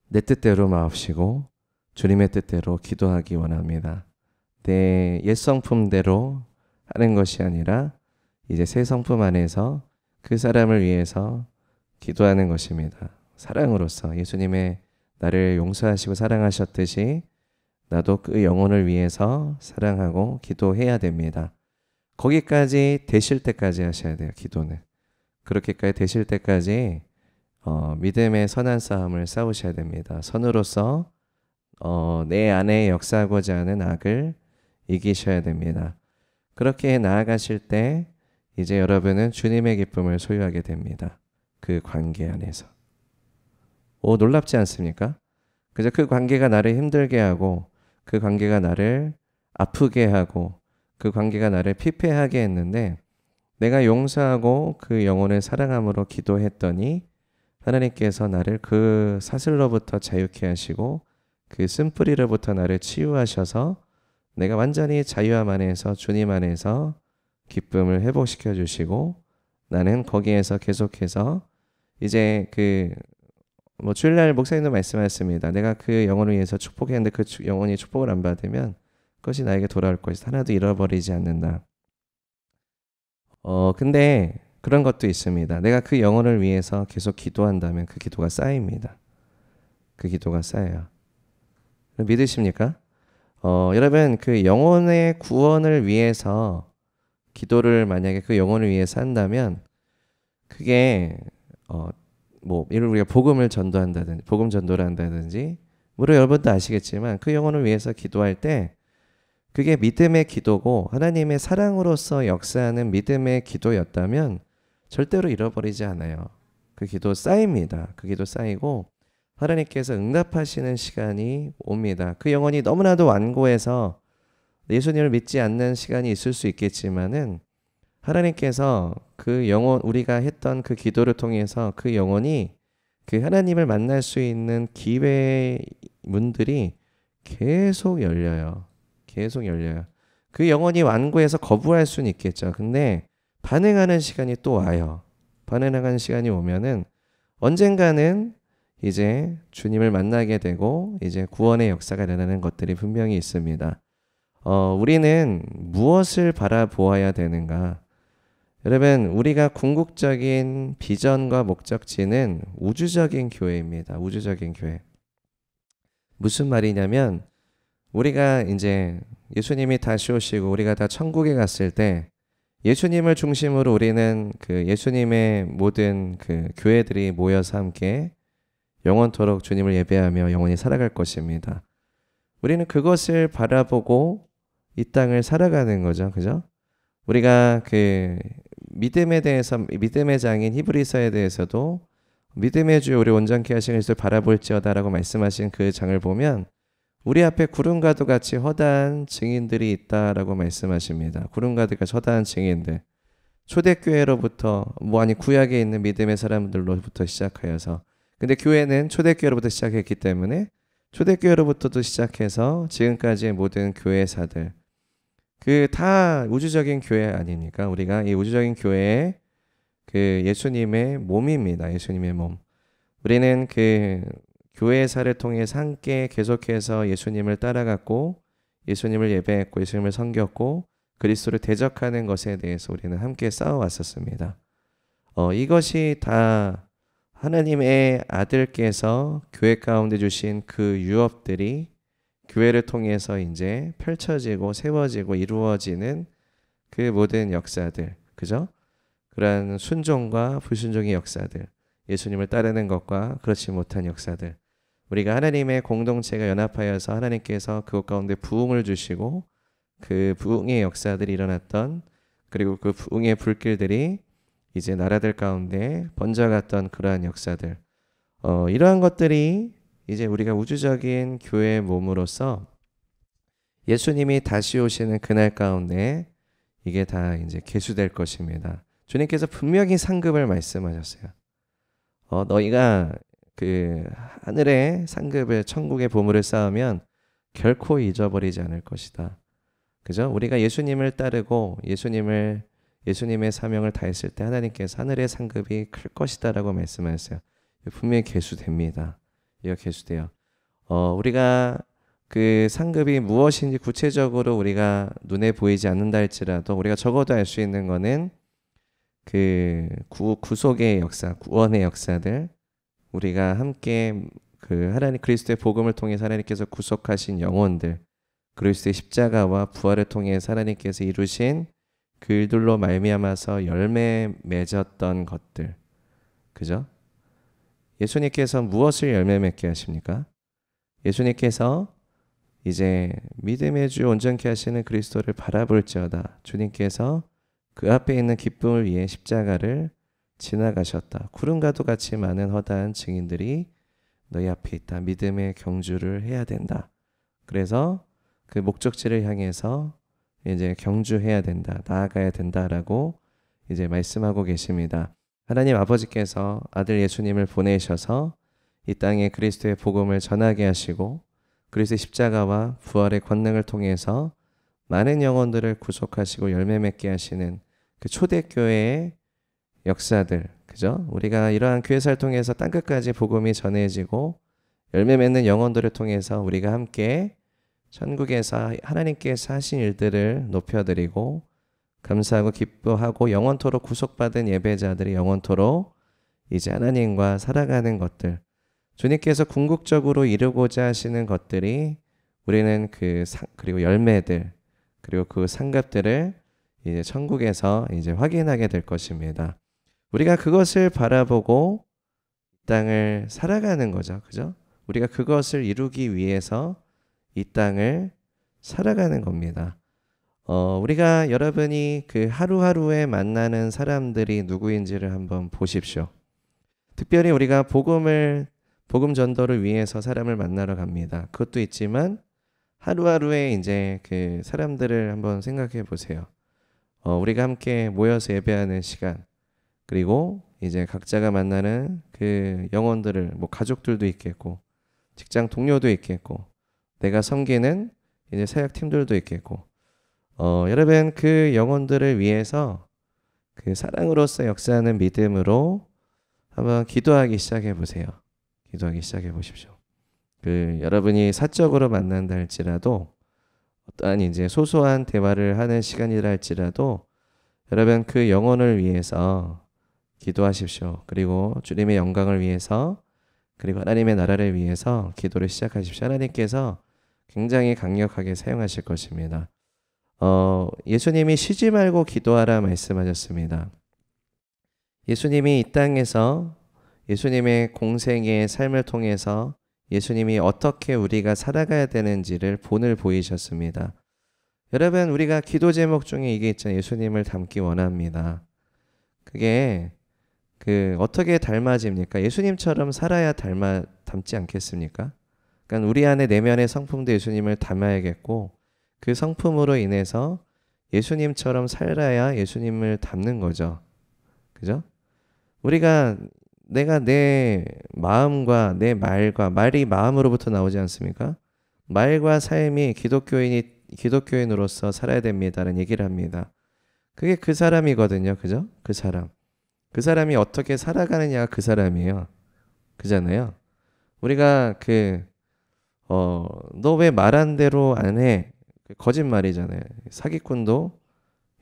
[SPEAKER 1] 내 뜻대로 마옵시고 주님의 뜻대로 기도하기 원합니다. 내 옛 성품대로 하는 것이 아니라 이제 새 성품 안에서 그 사람을 위해서 기도하는 것입니다. 사랑으로서 예수님의 나를 용서하시고 사랑하셨듯이 나도 그 영혼을 위해서 사랑하고 기도해야 됩니다. 거기까지 되실 때까지 하셔야 돼요. 기도는. 그렇게까지 되실 때까지 믿음의 선한 싸움을 싸우셔야 됩니다. 선으로서 내 안에 역사하고자 하는 악을 이기셔야 됩니다. 그렇게 나아가실 때 이제 여러분은 주님의 기쁨을 소유하게 됩니다. 그 관계 안에서. 놀랍지 않습니까? 그저 그 관계가 나를 힘들게 하고 그 관계가 나를 아프게 하고 그 관계가 나를 피폐하게 했는데 내가 용서하고 그 영혼을 사랑함으로 기도했더니 하나님께서 나를 그 사슬로부터 자유케 하시고 그 쓴뿌리로부터 나를 치유하셔서 내가 완전히 자유함 안에서 주님 안에서 기쁨을 회복시켜 주시고 나는 거기에서 계속해서 이제 주일날 목사님도 말씀하셨습니다. 내가 그 영혼을 위해서 축복했는데 그 영혼이 축복을 안 받으면 그것이 나에게 돌아올 것이다. 하나도 잃어버리지 않는다. 근데 그런 것도 있습니다. 내가 그 영혼을 위해서 계속 기도한다면 그 기도가 쌓입니다. 그 기도가 쌓여요. 믿으십니까? 여러분 그 영혼의 구원을 위해서 기도를 만약에 그 영혼을 위해서 한다면 그게 예를 우리가 복음을 전도한다든지 복음 전도를 한다든지 물론 여러분도 아시겠지만 그 영혼을 위해서 기도할 때 그게 믿음의 기도고 하나님의 사랑으로서 역사하는 믿음의 기도였다면 절대로 잃어버리지 않아요. 그 기도 쌓입니다. 그 기도 쌓이고 하나님께서 응답하시는 시간이 옵니다. 그 영혼이 너무나도 완고해서 예수님을 믿지 않는 시간이 있을 수 있겠지만은 하나님께서 그 영혼, 우리가 했던 그 기도를 통해서 그 영혼이 그 하나님을 만날 수 있는 기회 문들이 계속 열려요. 계속 열려요. 그 영혼이 완고해서 거부할 수는 있겠죠. 근데 반응하는 시간이 또 와요. 반응하는 시간이 오면은 언젠가는 이제 주님을 만나게 되고 이제 구원의 역사가 일어나는 것들이 분명히 있습니다. 우리는 무엇을 바라보아야 되는가? 여러분, 우리가 궁극적인 비전과 목적지는 우주적인 교회입니다. 우주적인 교회. 무슨 말이냐면 우리가 이제 예수님이 다시 오시고 우리가 다 천국에 갔을 때 예수님을 중심으로 우리는 그 예수님의 모든 그 교회들이 모여서 함께 영원토록 주님을 예배하며 영원히 살아갈 것입니다. 우리는 그것을 바라보고 이 땅을 살아가는 거죠. 그죠? 우리가 그 믿음에 대해서, 믿음의 장인 히브리서에 대해서도 믿음의 주 우리 온전케 하신 그리스도를 바라볼지어다라고 말씀하신 그 장을 보면 우리 앞에 구름과도 같이 허다한 증인들이 있다라고 말씀하십니다. 구름과도 같이 허다한 증인들. 초대교회로부터 구약에 있는 믿음의 사람들로부터 시작하여서, 근데 교회는 초대교회로부터 시작했기 때문에 초대교회로부터도 시작해서 지금까지의 모든 교회사들, 그 다 우주적인 교회 아닙니까? 우리가 이 우주적인 교회의 그 예수님의 몸입니다. 예수님의 몸. 우리는 그 교회사를 통해서 함께 계속해서 예수님을 따라갔고 예수님을 예배했고 예수님을 섬겼고 그리스도를 대적하는 것에 대해서 우리는 함께 싸워왔었습니다. 이것이 다 하나님의 아들께서 교회 가운데 주신 그 유업들이 교회를 통해서 이제 펼쳐지고 세워지고 이루어지는 그 모든 역사들, 그죠? 그러한 순종과 불순종의 역사들, 예수님을 따르는 것과 그렇지 못한 역사들, 우리가 하나님의 공동체가 연합하여서 하나님께서 그것 가운데 부흥을 주시고 그 부흥의 역사들이 일어났던, 그리고 그 부흥의 불길들이 이제 나라들 가운데 번져갔던 그러한 역사들, 이러한 것들이 이제 우리가 우주적인 교회의 몸으로서 예수님이 다시 오시는 그날 가운데 이게 다 이제 계수될 것입니다. 주님께서 분명히 상급을 말씀하셨어요. 너희가 그 하늘의 상급을, 천국의 보물을 쌓으면 결코 잊어버리지 않을 것이다. 그죠? 우리가 예수님을 따르고 예수님의 사명을 다했을 때 하나님께서 하늘의 상급이 클 것이다라고 말씀하셨어요. 분명히 계수됩니다. 이거 계수돼요. 우리가 그 상급이 무엇인지 구체적으로 우리가 눈에 보이지 않는다 할지라도 우리가 적어도 알 수 있는 거는 그 구속의 역사, 구원의 역사들, 우리가 함께 그 하나님 그리스도의 복음을 통해서 하나님께서 구속하신 영혼들, 그리스도의 십자가와 부활을 통해서 하나님께서 이루신 그 일들로 말미암아서 열매 맺었던 것들, 그죠? 예수님께서 무엇을 열매 맺게 하십니까? 예수님께서 이제 믿음의 주 온전케 하시는 그리스도를 바라볼지어다. 주님께서 그 앞에 있는 기쁨을 위해 십자가를 지나가셨다. 구름과도 같이 많은 허다한 증인들이 너희 앞에 있다. 믿음의 경주를 해야 된다. 그래서 그 목적지를 향해서 이제 경주해야 된다. 나아가야 된다라고 이제 말씀하고 계십니다. 하나님 아버지께서 아들 예수님을 보내셔서 이 땅에 그리스도의 복음을 전하게 하시고 그리스도의 십자가와 부활의 권능을 통해서 많은 영혼들을 구속하시고 열매 맺게 하시는 그 초대교회의 역사들, 그죠? 우리가 이러한 교회사를 통해서 땅끝까지 복음이 전해지고 열매 맺는 영혼들을 통해서 우리가 함께 천국에서 하나님께서 하신 일들을 높여드리고 감사하고 기뻐하고 영원토록 구속받은 예배자들이 영원토록 이제 하나님과 살아가는 것들, 주님께서 궁극적으로 이루고자 하시는 것들이 우리는 그리고 열매들, 그리고 그 상급들을 이제 천국에서 이제 확인하게 될 것입니다. 우리가 그것을 바라보고 이 땅을 살아가는 거죠. 그죠? 우리가 그것을 이루기 위해서 이 땅을 살아가는 겁니다. 우리가 여러분이 그 하루하루에 만나는 사람들이 누구인지를 한번 보십시오. 특별히 우리가 복음 전도를 위해서 사람을 만나러 갑니다. 그것도 있지만 하루하루에 이제 그 사람들을 한번 생각해 보세요. 우리가 함께 모여서 예배하는 시간, 그리고 이제 각자가 만나는 그 영혼들을, 뭐 가족들도 있겠고 직장 동료도 있겠고 내가 섬기는 이제 사역팀들도 있겠고 여러분 그 영혼들을 위해서 그 사랑으로서 역사하는 믿음으로 한번 기도하기 시작해 보세요. 기도하기 시작해 보십시오. 그 여러분이 사적으로 만난다 할지라도 어떠한 이제 소소한 대화를 하는 시간이라 할지라도 여러분 그 영혼을 위해서 기도하십시오. 그리고 주님의 영광을 위해서, 그리고 하나님의 나라를 위해서 기도를 시작하십시오. 하나님께서 굉장히 강력하게 사용하실 것입니다. 예수님이 쉬지 말고 기도하라 말씀하셨습니다. 예수님이 이 땅에서 예수님의 공생의 삶을 통해서 예수님이 어떻게 우리가 살아가야 되는지를 본을 보이셨습니다. 여러분 우리가 기도 제목 중에 이게 있잖아요. 예수님을 닮기 원합니다. 그게 어떻게 닮아집니까? 예수님처럼 살아야 닮지 않겠습니까? 그러니까 우리 안에 내면의 성품도 예수님을 닮아야겠고 그 성품으로 인해서 예수님처럼 살아야 예수님을 닮는 거죠. 그죠? 우리가 내가 내 마음과 내 말이 마음으로부터 나오지 않습니까? 말과 삶이 기독교인으로서 살아야 됩니다라는 얘기를 합니다. 그게 그 사람이거든요. 그죠? 그 사람이 어떻게 살아가느냐가 그 사람이에요. 그잖아요. 우리가 너 왜 말한 대로 안 해? 거짓말이잖아요. 사기꾼도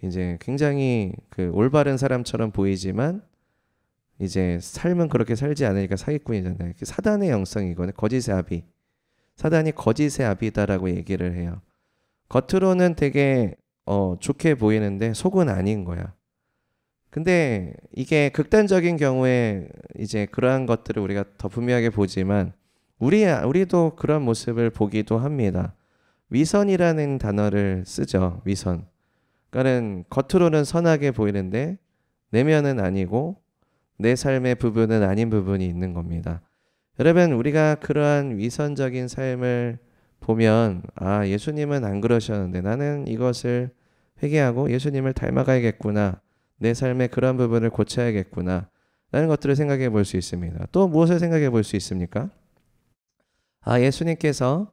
[SPEAKER 1] 이제 굉장히 올바른 사람처럼 보이지만 이제 삶은 그렇게 살지 않으니까 사기꾼이잖아요. 사단의 영성이거든요. 거짓의 아비. 사단이 거짓의 아비다라고 얘기를 해요. 겉으로는 되게 좋게 보이는데 속은 아닌 거야. 근데 이게 극단적인 경우에 이제 그러한 것들을 우리가 더 분명하게 보지만 우리도 그런 모습을 보기도 합니다. 위선이라는 단어를 쓰죠. 위선. 그러니까는 겉으로는 선하게 보이는데 내면은 아니고 내 삶의 부분은 아닌 부분이 있는 겁니다. 여러분 우리가 그러한 위선적인 삶을 보면 예수님은 안 그러셨는데 나는 이것을 회개하고 예수님을 닮아가야겠구나. 내 삶의 그런 부분을 고쳐야겠구나 라는 것들을 생각해 볼 수 있습니다. 또 무엇을 생각해 볼 수 있습니까? 예수님께서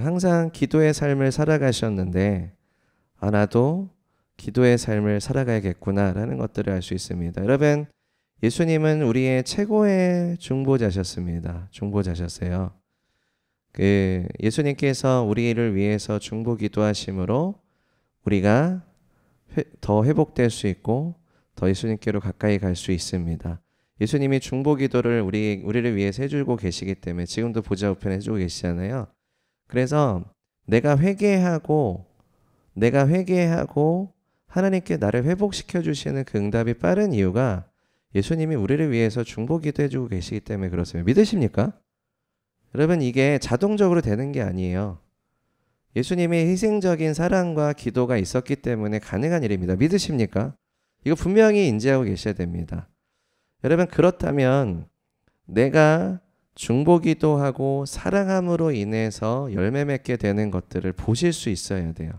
[SPEAKER 1] 항상 기도의 삶을 살아가셨는데 나도 기도의 삶을 살아가야겠구나 라는 것들을 알 수 있습니다. 여러분 예수님은 우리의 최고의 중보자셨습니다. 중보자셨어요. 예수님께서 우리를 위해서 중보 기도하심으로 우리가 더 회복될 수 있고 더 예수님께로 가까이 갈 수 있습니다. 예수님이 중보 기도를 우리를 위해서 해주고 계시기 때문에 지금도 보좌 우편에 해주고 계시잖아요. 그래서 내가 회개하고 하나님께 나를 회복시켜 주시는 그 응답이 빠른 이유가 예수님이 우리를 위해서 중보 기도 해주고 계시기 때문에 그렇습니다. 믿으십니까? 여러분 이게 자동적으로 되는 게 아니에요. 예수님의 희생적인 사랑과 기도가 있었기 때문에 가능한 일입니다. 믿으십니까? 이거 분명히 인지하고 계셔야 됩니다. 여러분 그렇다면 내가 중보기도하고 사랑함으로 인해서 열매 맺게 되는 것들을 보실 수 있어야 돼요.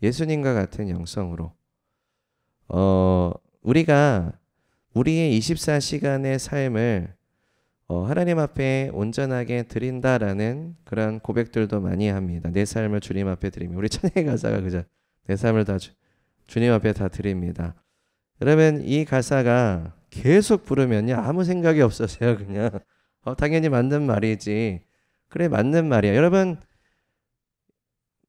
[SPEAKER 1] 예수님과 같은 영성으로. 우리가 우리의 24시간의 삶을 하나님 앞에 온전하게 드린다라는 그런 고백들도 많이 합니다. 내 삶을 주님 앞에 드리며 우리 찬양의 가사가 그죠? 내 삶을 다 주님 앞에 다 드립니다. 여러분 이 가사가 계속 부르면요 아무 생각이 없어져요. 그냥 당연히 맞는 말이지. 그래 맞는 말이야. 여러분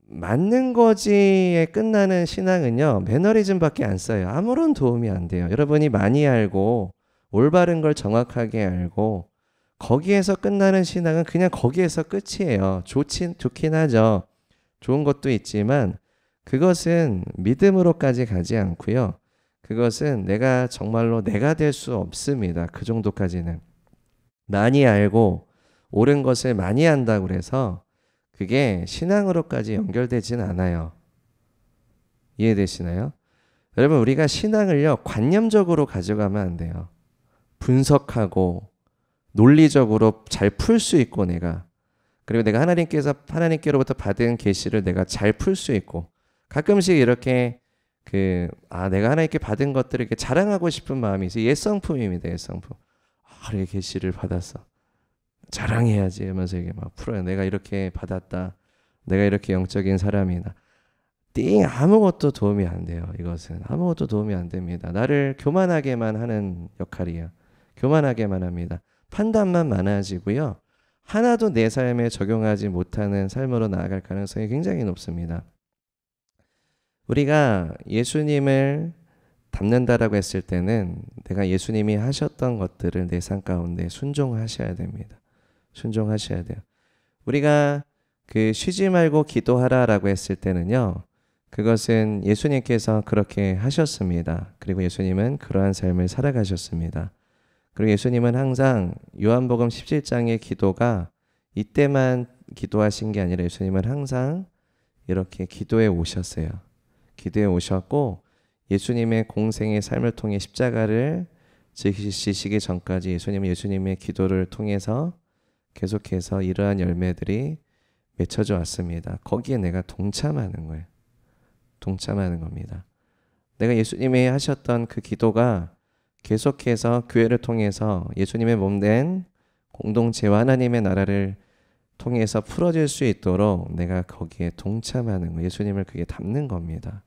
[SPEAKER 1] 맞는 거지에 끝나는 신앙은요 매너리즘밖에 안 써요. 아무런 도움이 안 돼요. 여러분이 많이 알고 올바른 걸 정확하게 알고 거기에서 끝나는 신앙은 그냥 거기에서 끝이에요. 좋긴 하죠. 좋은 것도 있지만 그것은 믿음으로까지 가지 않고요. 그것은 내가 정말로 내가 될 수 없습니다. 그 정도까지는. 많이 알고 옳은 것을 많이 한다고 해서 그게 신앙으로까지 연결되진 않아요. 이해되시나요? 여러분 우리가 신앙을요 관념적으로 가져가면 안 돼요. 분석하고 논리적으로 잘 풀 수 있고 그리고 내가 하나님께로부터 받은 계시를 내가 잘 풀 수 있고 가끔씩 이렇게 내가 하나님께 받은 것들을 이렇게 자랑하고 싶은 마음이 있어요. 옛성품입니다. 옛성품. 이렇게 계시를 받았어. 자랑해야지 하면서 이게 막 풀어요. 내가 이렇게 받았다. 내가 이렇게 영적인 사람이다. 아무것도 도움이 안 돼요. 이것은 아무것도 도움이 안 됩니다. 나를 교만하게만 하는 역할이야. 교만하게만 합니다. 판단만 많아지고요. 하나도 내 삶에 적용하지 못하는 삶으로 나아갈 가능성이 굉장히 높습니다. 우리가 예수님을 닮는다라고 했을 때는 내가 예수님이 하셨던 것들을 내 삶 가운데 순종하셔야 됩니다. 순종하셔야 돼요. 우리가 쉬지 말고 기도하라라고 했을 때는요. 그것은 예수님께서 그렇게 하셨습니다. 그리고 예수님은 그러한 삶을 살아가셨습니다. 그리고 예수님은 항상 요한복음 17장의 기도가 이때만 기도하신 게 아니라 예수님은 항상 이렇게 기도해 오셨어요. 기도해 오셨고 예수님의 공생의 삶을 통해 십자가를 지시기 전까지 예수님의 기도를 통해서 계속해서 이러한 열매들이 맺혀져 왔습니다. 거기에 내가 동참하는 거예요. 동참하는 겁니다. 내가 예수님이 하셨던 그 기도가 계속해서 교회를 통해서 예수님의 몸된 공동체와 하나님의 나라를 통해서 풀어질 수 있도록 내가 거기에 동참하는 거, 예수님을 그게 닮는 겁니다.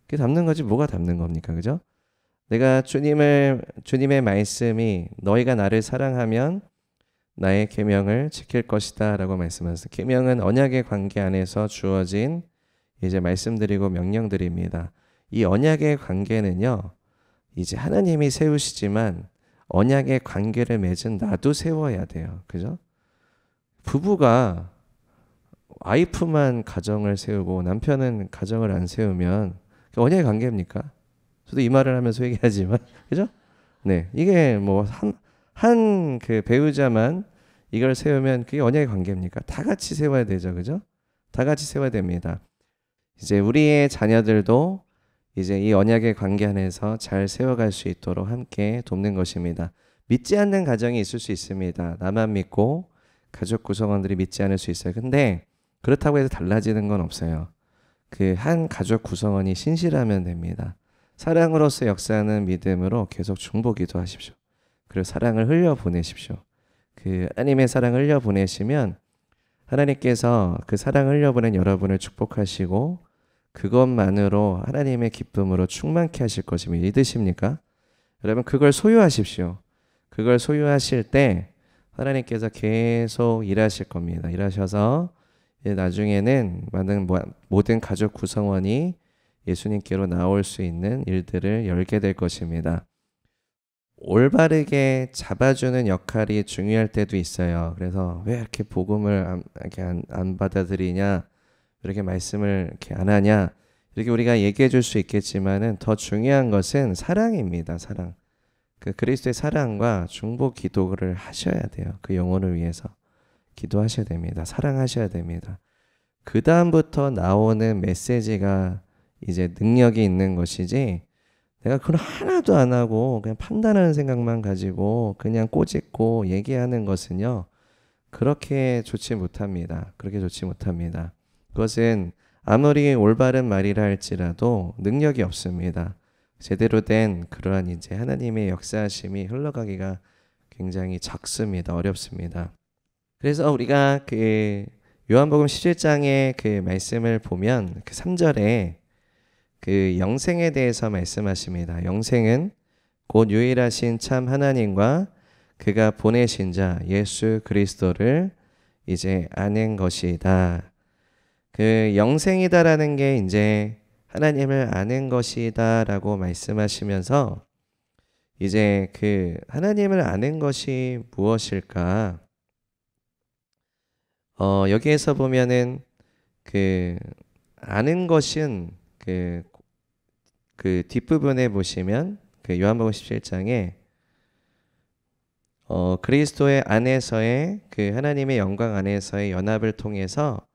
[SPEAKER 1] 그게 닮는 거지 뭐가 닮는 겁니까? 그죠? 내가 주님의 말씀이 너희가 나를 사랑하면 나의 계명을 지킬 것이다 라고 말씀하셨어요. 계명은 언약의 관계 안에서 주어진 이제 말씀드리고 명령들입니다. 이 언약의 관계는요, 이제 하나님이 세우시지만 언약의 관계를 맺은 나도 세워야 돼요. 그죠? 부부가 와이프만 가정을 세우고 남편은 가정을 안 세우면 언약의 관계입니까? 저도 이 말을 하면서 얘기하지만, 그죠? 네, 이게 뭐 한 배우자만 이걸 세우면 그게 언약의 관계입니까? 다 같이 세워야 되죠, 그죠? 다 같이 세워야 됩니다. 이제 우리의 자녀들도 이제 이 언약의 관계 안에서 잘 세워갈 수 있도록 함께 돕는 것입니다. 믿지 않는 가정이 있을 수 있습니다. 나만 믿고 가족 구성원들이 믿지 않을 수 있어요. 근데 그렇다고 해서 달라지는 건 없어요. 한 가족 구성원이 신실하면 됩니다. 사랑으로서 역사하는 믿음으로 계속 중보기도 하십시오. 그리고 사랑을 흘려보내십시오. 하나님의 사랑을 흘려보내시면 하나님께서 그 사랑을 흘려보낸 여러분을 축복하시고 그것만으로 하나님의 기쁨으로 충만케 하실 것임을 믿으십니까? 여러분 그걸 소유하십시오. 그걸 소유하실 때 하나님께서 계속 일하실 겁니다. 일하셔서 나중에는 모든 가족 구성원이 예수님께로 나올 수 있는 일들을 열게 될 것입니다. 올바르게 잡아주는 역할이 중요할 때도 있어요. 그래서 왜 이렇게 복음을 안 받아들이냐, 이렇게 말씀을 이렇게 안 하냐, 이렇게 우리가 얘기해 줄 수 있겠지만은 더 중요한 것은 사랑입니다. 사랑. 그리스도의 사랑과 중보 기도를 하셔야 돼요. 그 영혼을 위해서 기도하셔야 됩니다. 사랑하셔야 됩니다. 그 다음부터 나오는 메시지가 이제 능력이 있는 것이지, 내가 그걸 하나도 안 하고 그냥 판단하는 생각만 가지고 그냥 꼬집고 얘기하는 것은요, 그렇게 좋지 못합니다. 그렇게 좋지 못합니다. 그것은 아무리 올바른 말이라 할지라도 능력이 없습니다. 제대로 된 그러한 이제 하나님의 역사하심이 흘러가기가 굉장히 적습니다. 어렵습니다. 그래서 우리가 요한복음 17장의 말씀을 보면 3절에 영생에 대해서 말씀하십니다. 영생은 곧 유일하신 참 하나님과 그가 보내신 자 예수 그리스도를 이제 아는 것이다. 영생이다라는 게 이제 하나님을 아는 것이다라고 말씀하시면서 이제 하나님을 아는 것이 무엇일까? 여기에서 보면은 아는 것은 뒷부분에 보시면 요한복음 17장에 그리스도의 안에서의 하나님의 영광 안에서의 연합을 통해서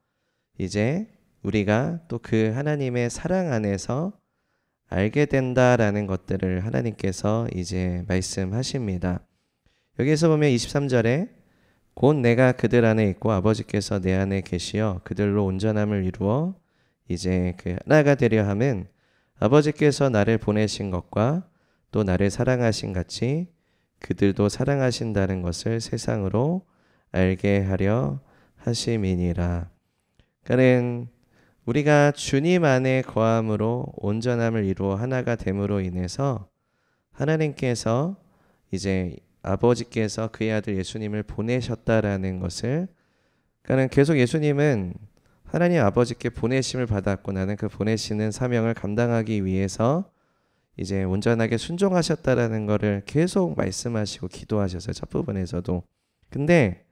[SPEAKER 1] 이제 우리가 또 하나님의 사랑 안에서 알게 된다라는 것들을 하나님께서 이제 말씀하십니다. 여기에서 보면 23절에 곧 내가 그들 안에 있고 아버지께서 내 안에 계시어 그들로 온전함을 이루어 이제 하나가 되려 함은 아버지께서 나를 보내신 것과 또 나를 사랑하신 같이 그들도 사랑하신다는 것을 세상으로 알게 하려 하심이니라. 그러니까는 우리가 주님 안에 거함으로 온전함을 이루어 하나가 됨으로 인해서 하나님께서 이제 아버지께서 그의 아들 예수님을 보내셨다라는 것을, 그러니까 계속 예수님은 하나님 아버지께 보내심을 받았고 나는 그 보내시는 사명을 감당하기 위해서 이제 온전하게 순종하셨다라는 것을 계속 말씀하시고 기도하셨어요. 첫 부분에서도. 근데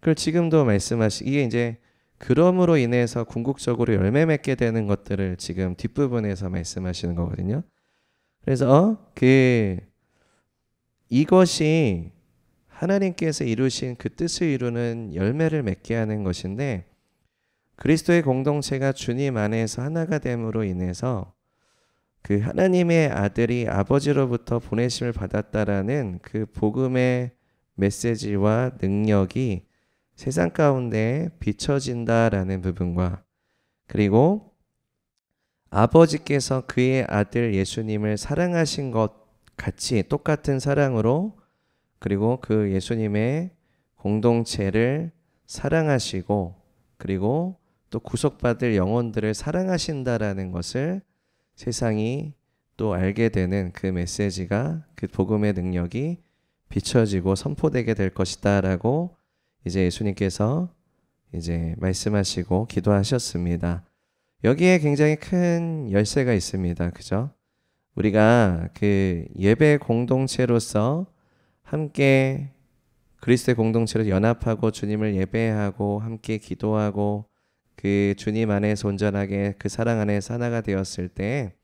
[SPEAKER 1] 그걸 지금도 이게 이제 그럼으로 인해서 궁극적으로 열매 맺게 되는 것들을 지금 뒷부분에서 말씀하시는 거거든요. 그래서 이것이 하나님께서 이루신 그 뜻을 이루는 열매를 맺게 하는 것인데, 그리스도의 공동체가 주님 안에서 하나가 됨으로 인해서 그 하나님의 아들이 아버지로부터 보내심을 받았다라는 그 복음의 메시지와 능력이 세상 가운데 비춰진다라는 부분과, 그리고 아버지께서 그의 아들 예수님을 사랑하신 것 같이 똑같은 사랑으로, 그리고 그 예수님의 공동체를 사랑하시고, 그리고 또 구속받을 영혼들을 사랑하신다라는 것을 세상이 또 알게 되는 그 메시지가, 그 복음의 능력이 비춰지고 선포되게 될 것이다라고 이제 예수님께서 이제 말씀하시고 기도하셨습니다. 여기에 굉장히 큰 열쇠가 있습니다. 그죠? 우리가 그 예배 공동체로서 함께 그리스도의 공동체로 연합하고 주님을 예배하고 함께 기도하고 그 주님 안에서 온전하게 그 사랑 안에서 하나가 되었을 때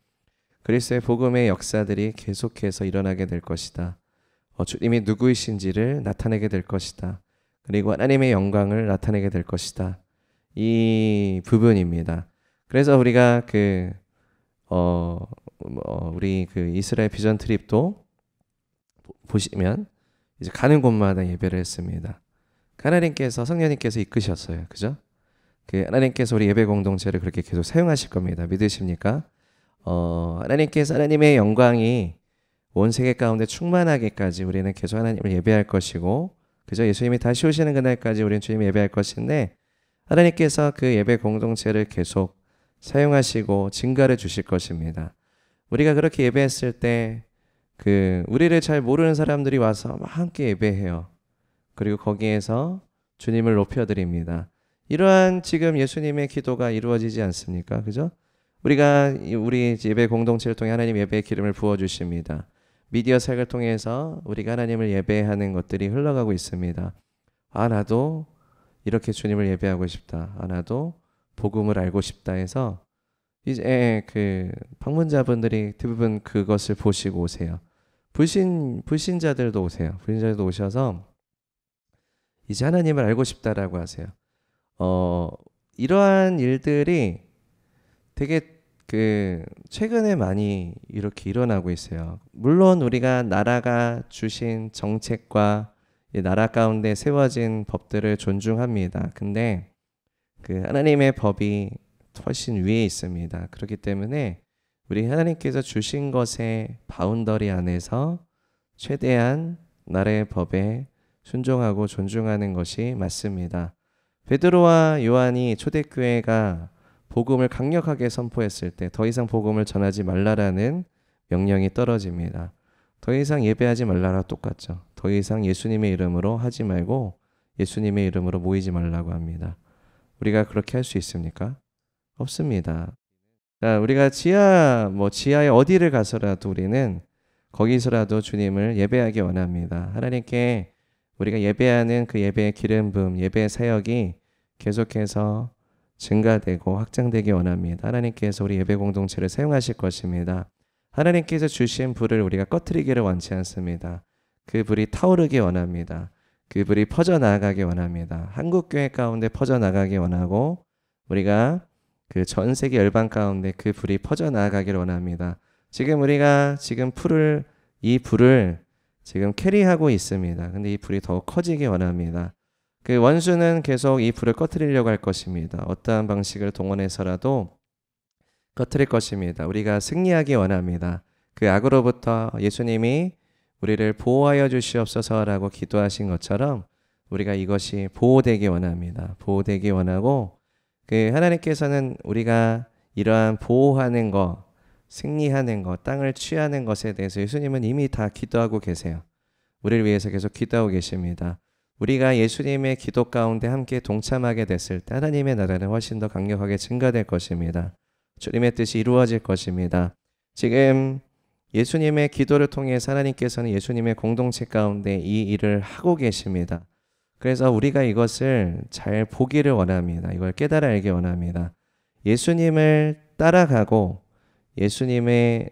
[SPEAKER 1] 그리스도의 복음의 역사들이 계속해서 일어나게 될 것이다. 주님이 누구이신지를 나타내게 될 것이다. 그리고 하나님의 영광을 나타내게 될 것이다. 이 부분입니다. 그래서 우리가 우리 그 이스라엘 비전 트립도 보시면 이제 가는 곳마다 예배를 했습니다. 하나님께서 성령님께서 이끄셨어요. 그죠? 그 하나님께서 우리 예배 공동체를 그렇게 계속 사용하실 겁니다. 믿으십니까? 하나님께서 하나님의 영광이 온 세계 가운데 충만하기까지 우리는 계속 하나님을 예배할 것이고, 그죠? 예수님이 다시 오시는 그날까지 우리는 주님을 예배할 것인데, 하나님께서 그 예배 공동체를 계속 사용하시고 증가를 주실 것입니다. 우리가 그렇게 예배했을 때 우리를 잘 모르는 사람들이 와서 함께 예배해요. 그리고 거기에서 주님을 높여드립니다. 이러한 지금 예수님의 기도가 이루어지지 않습니까? 그죠? 우리 예배 공동체를 통해 하나님 예배의 기름을 부어주십니다. 미디어 사역을 통해서 우리가 하나님을 예배하는 것들이 흘러가고 있습니다. 나도 이렇게 주님을 예배하고 싶다. 나도 복음을 알고 싶다 해서 이제 그 방문자분들이 대부분 그것을 보시고 오세요. 불신자들도 오세요. 불신자들도 오셔서 이제 하나님을 알고 싶다라고 하세요. 이러한 일들이 되게 최근에 많이 이렇게 일어나고 있어요. 물론 우리가 나라가 주신 정책과 이 나라 가운데 세워진 법들을 존중합니다. 근데 그 하나님의 법이 훨씬 위에 있습니다. 그렇기 때문에 우리 하나님께서 주신 것의 바운더리 안에서 최대한 나라의 법에 순종하고 존중하는 것이 맞습니다. 베드로와 요한이 초대교회가 복음을 강력하게 선포했을 때 더 이상 복음을 전하지 말라라는 명령이 떨어집니다. 더 이상 예배하지 말라라 똑같죠. 더 이상 예수님의 이름으로 하지 말고 예수님의 이름으로 모이지 말라고 합니다. 우리가 그렇게 할 수 있습니까? 없습니다. 자, 우리가 지하에 어디를 가서라도 우리는 거기서라도 주님을 예배하기 원합니다. 하나님께 우리가 예배하는 그 예배의 기름 부음, 예배 사역이 계속해서 증가되고 확장되기 원합니다. 하나님께서 우리 예배 공동체를 사용하실 것입니다. 하나님께서 주신 불을 우리가 꺼트리기를 원치 않습니다. 그 불이 타오르기 원합니다. 그 불이 퍼져나가기 원합니다. 한국교회 가운데 퍼져나가기 원하고 우리가 그 전 세계 열방 가운데 그 불이 퍼져나가기를 원합니다. 지금 우리가 이 불을 지금 캐리하고 있습니다. 근데 이 불이 더욱 커지기 원합니다. 그 원수는 계속 이 불을 꺼트리려고 할 것입니다. 어떠한 방식을 동원해서라도 터뜨릴 것입니다. 우리가 승리하기 원합니다. 그 악으로부터 예수님이 우리를 보호하여 주시옵소서라고 기도하신 것처럼 우리가 이것이 보호되기 원합니다. 보호되기 원하고 그 하나님께서는 우리가 이러한 보호하는 것, 승리하는 것, 땅을 취하는 것에 대해서 예수님은 이미 다 기도하고 계세요. 우리를 위해서 계속 기도하고 계십니다. 우리가 예수님의 기도 가운데 함께 동참하게 됐을 때 하나님의 나라는 훨씬 더 강력하게 증가될 것입니다. 주님의 뜻이 이루어질 것입니다. 지금 예수님의 기도를 통해서 하나님께서는 예수님의 공동체 가운데 이 일을 하고 계십니다. 그래서 우리가 이것을 잘 보기를 원합니다. 이걸 깨달아 알기 원합니다. 예수님을 따라가고 예수님의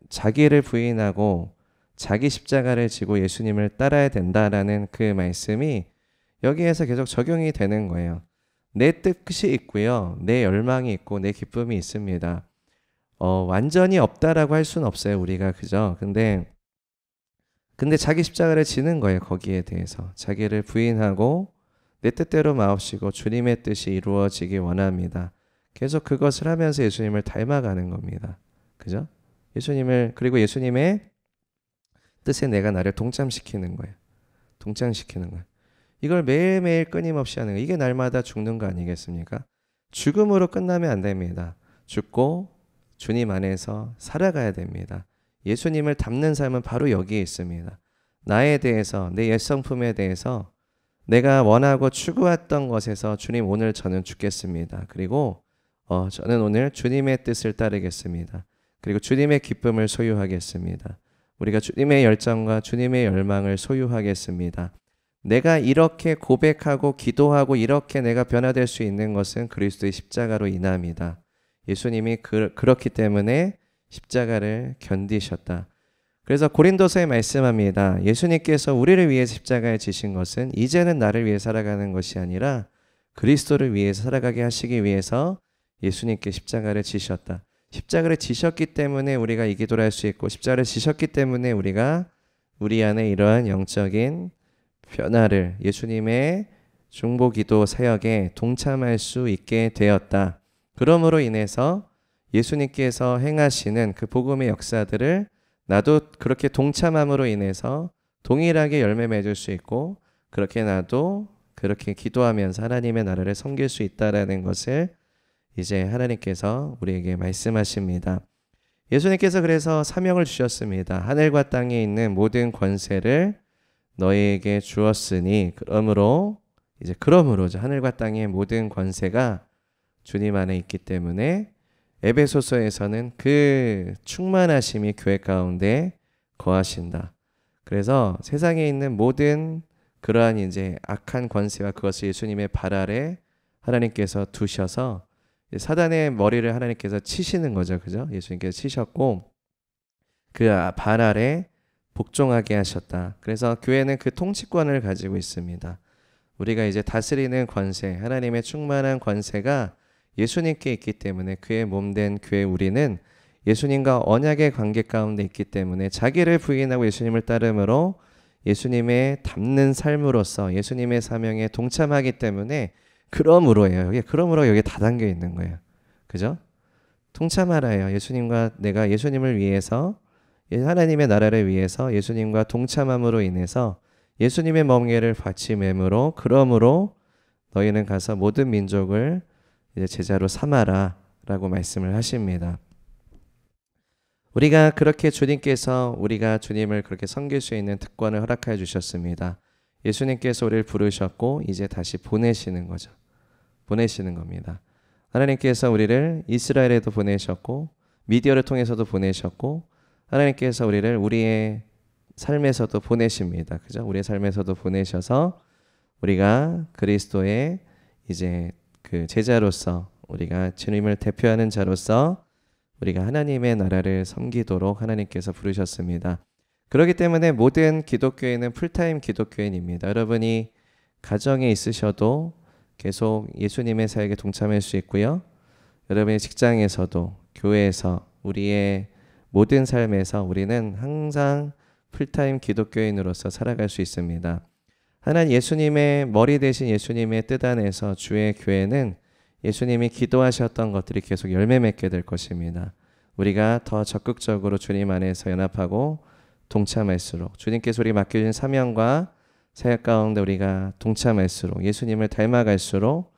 [SPEAKER 1] 자기를 부인하고 자기 십자가를 지고 예수님을 따라야 된다라는 그 말씀이 여기에서 계속 적용이 되는 거예요. 내 뜻이 있고요. 내 열망이 있고 내 기쁨이 있습니다. 완전히 없다라고 할 수는 없어요. 우리가 그죠? 근데 자기 십자가를 지는 거예요. 거기에 대해서 자기를 부인하고 내 뜻대로 마옵시고 주님의 뜻이 이루어지기 원합니다. 계속 그것을 하면서 예수님을 닮아가는 겁니다. 그죠? 그리고 예수님의 뜻에 내가 나를 동참시키는 거예요. 동참시키는 거예요. 이걸 매일매일 끊임없이 하는 거예요. 이게 날마다 죽는 거 아니겠습니까? 죽음으로 끝나면 안 됩니다. 죽고 주님 안에서 살아가야 됩니다. 예수님을 닮는 삶은 바로 여기에 있습니다. 나에 대해서, 내 옛성품에 대해서 내가 원하고 추구했던 것에서 주님 오늘 저는 죽겠습니다. 그리고 저는 오늘 주님의 뜻을 따르겠습니다. 그리고 주님의 기쁨을 소유하겠습니다. 우리가 주님의 열정과 주님의 열망을 소유하겠습니다. 내가 이렇게 고백하고 기도하고 이렇게 내가 변화될 수 있는 것은 그리스도의 십자가로 인함이다. 예수님이 그렇기 때문에 십자가를 견디셨다. 그래서 고린도서에 말씀합니다. 예수님께서 우리를 위해서 십자가에 지신 것은 이제는 나를 위해 살아가는 것이 아니라 그리스도를 위해서 살아가게 하시기 위해서 예수님께 십자가를 지셨다. 십자가를 지셨기 때문에 우리가 이 기도를 할 수 있고 십자가를 지셨기 때문에 우리가 우리 안에 이러한 영적인 변화를 예수님의 중보기도 사역에 동참할 수 있게 되었다. 그러므로 인해서 예수님께서 행하시는 그 복음의 역사들을 나도 그렇게 동참함으로 인해서 동일하게 열매 맺을 수 있고 그렇게 나도 그렇게 기도하면서 하나님의 나라를 섬길 수 있다라는 것을 이제 하나님께서 우리에게 말씀하십니다. 예수님께서 그래서 사명을 주셨습니다. 하늘과 땅에 있는 모든 권세를 너희에게 주었으니 그러므로 하늘과 땅의 모든 권세가 주님 안에 있기 때문에 에베소서에서는 그 충만하심이 교회 가운데 거하신다. 그래서 세상에 있는 모든 그러한 이제 악한 권세와 그것을 예수님의 발 아래 하나님께서 두셔서 사단의 머리를 하나님께서 치시는 거죠. 그죠? 예수님께서 치셨고 그 발 아래 복종하게 하셨다. 그래서 교회는 그 통치권을 가지고 있습니다. 우리가 이제 다스리는 권세, 하나님의 충만한 권세가 예수님께 있기 때문에 그의 몸된 교회 우리는 예수님과 언약의 관계 가운데 있기 때문에 자기를 부인하고 예수님을 따름으로 예수님의 닮는 삶으로서 예수님의 사명에 동참하기 때문에 그러므로 여기 다 담겨 있는 거예요. 그죠? 동참하라요. 예수님과 내가 예수님을 위해서 하나님의 나라를 위해서 예수님과 동참함으로 인해서 예수님의 멍에를 받침함으로 그러므로 너희는 가서 모든 민족을 이제 제자로 삼아라 라고 말씀을 하십니다. 우리가 그렇게 주님께서 우리가 주님을 그렇게 섬길 수 있는 특권을 허락하여 주셨습니다. 예수님께서 우리를 부르셨고 이제 다시 보내시는 거죠. 보내시는 겁니다. 하나님께서 우리를 이스라엘에도 보내셨고 미디어를 통해서도 보내셨고 하나님께서 우리를 우리의 삶에서도 보내십니다. 그죠? 우리의 삶에서도 보내셔서 우리가 그리스도의 이제 그 제자로서 우리가 주님을 대표하는 자로서 우리가 하나님의 나라를 섬기도록 하나님께서 부르셨습니다. 그렇기 때문에 모든 기독교회는 풀타임 기독교인입니다. 여러분이 가정에 있으셔도 계속 예수님의 사역에 동참할 수 있고요. 여러분의 직장에서도 교회에서 우리의 모든 삶에서 우리는 항상 풀타임 기독교인으로서 살아갈 수 있습니다. 하나님 예수님의 머리 대신 예수님의 뜻 안에서 주의 교회는 예수님이 기도하셨던 것들이 계속 열매 맺게 될 것입니다. 우리가 더 적극적으로 주님 안에서 연합하고 동참할수록, 주님께서 우리 맡겨진 사명과 사역 가운데 우리가 동참할수록, 예수님을 닮아갈수록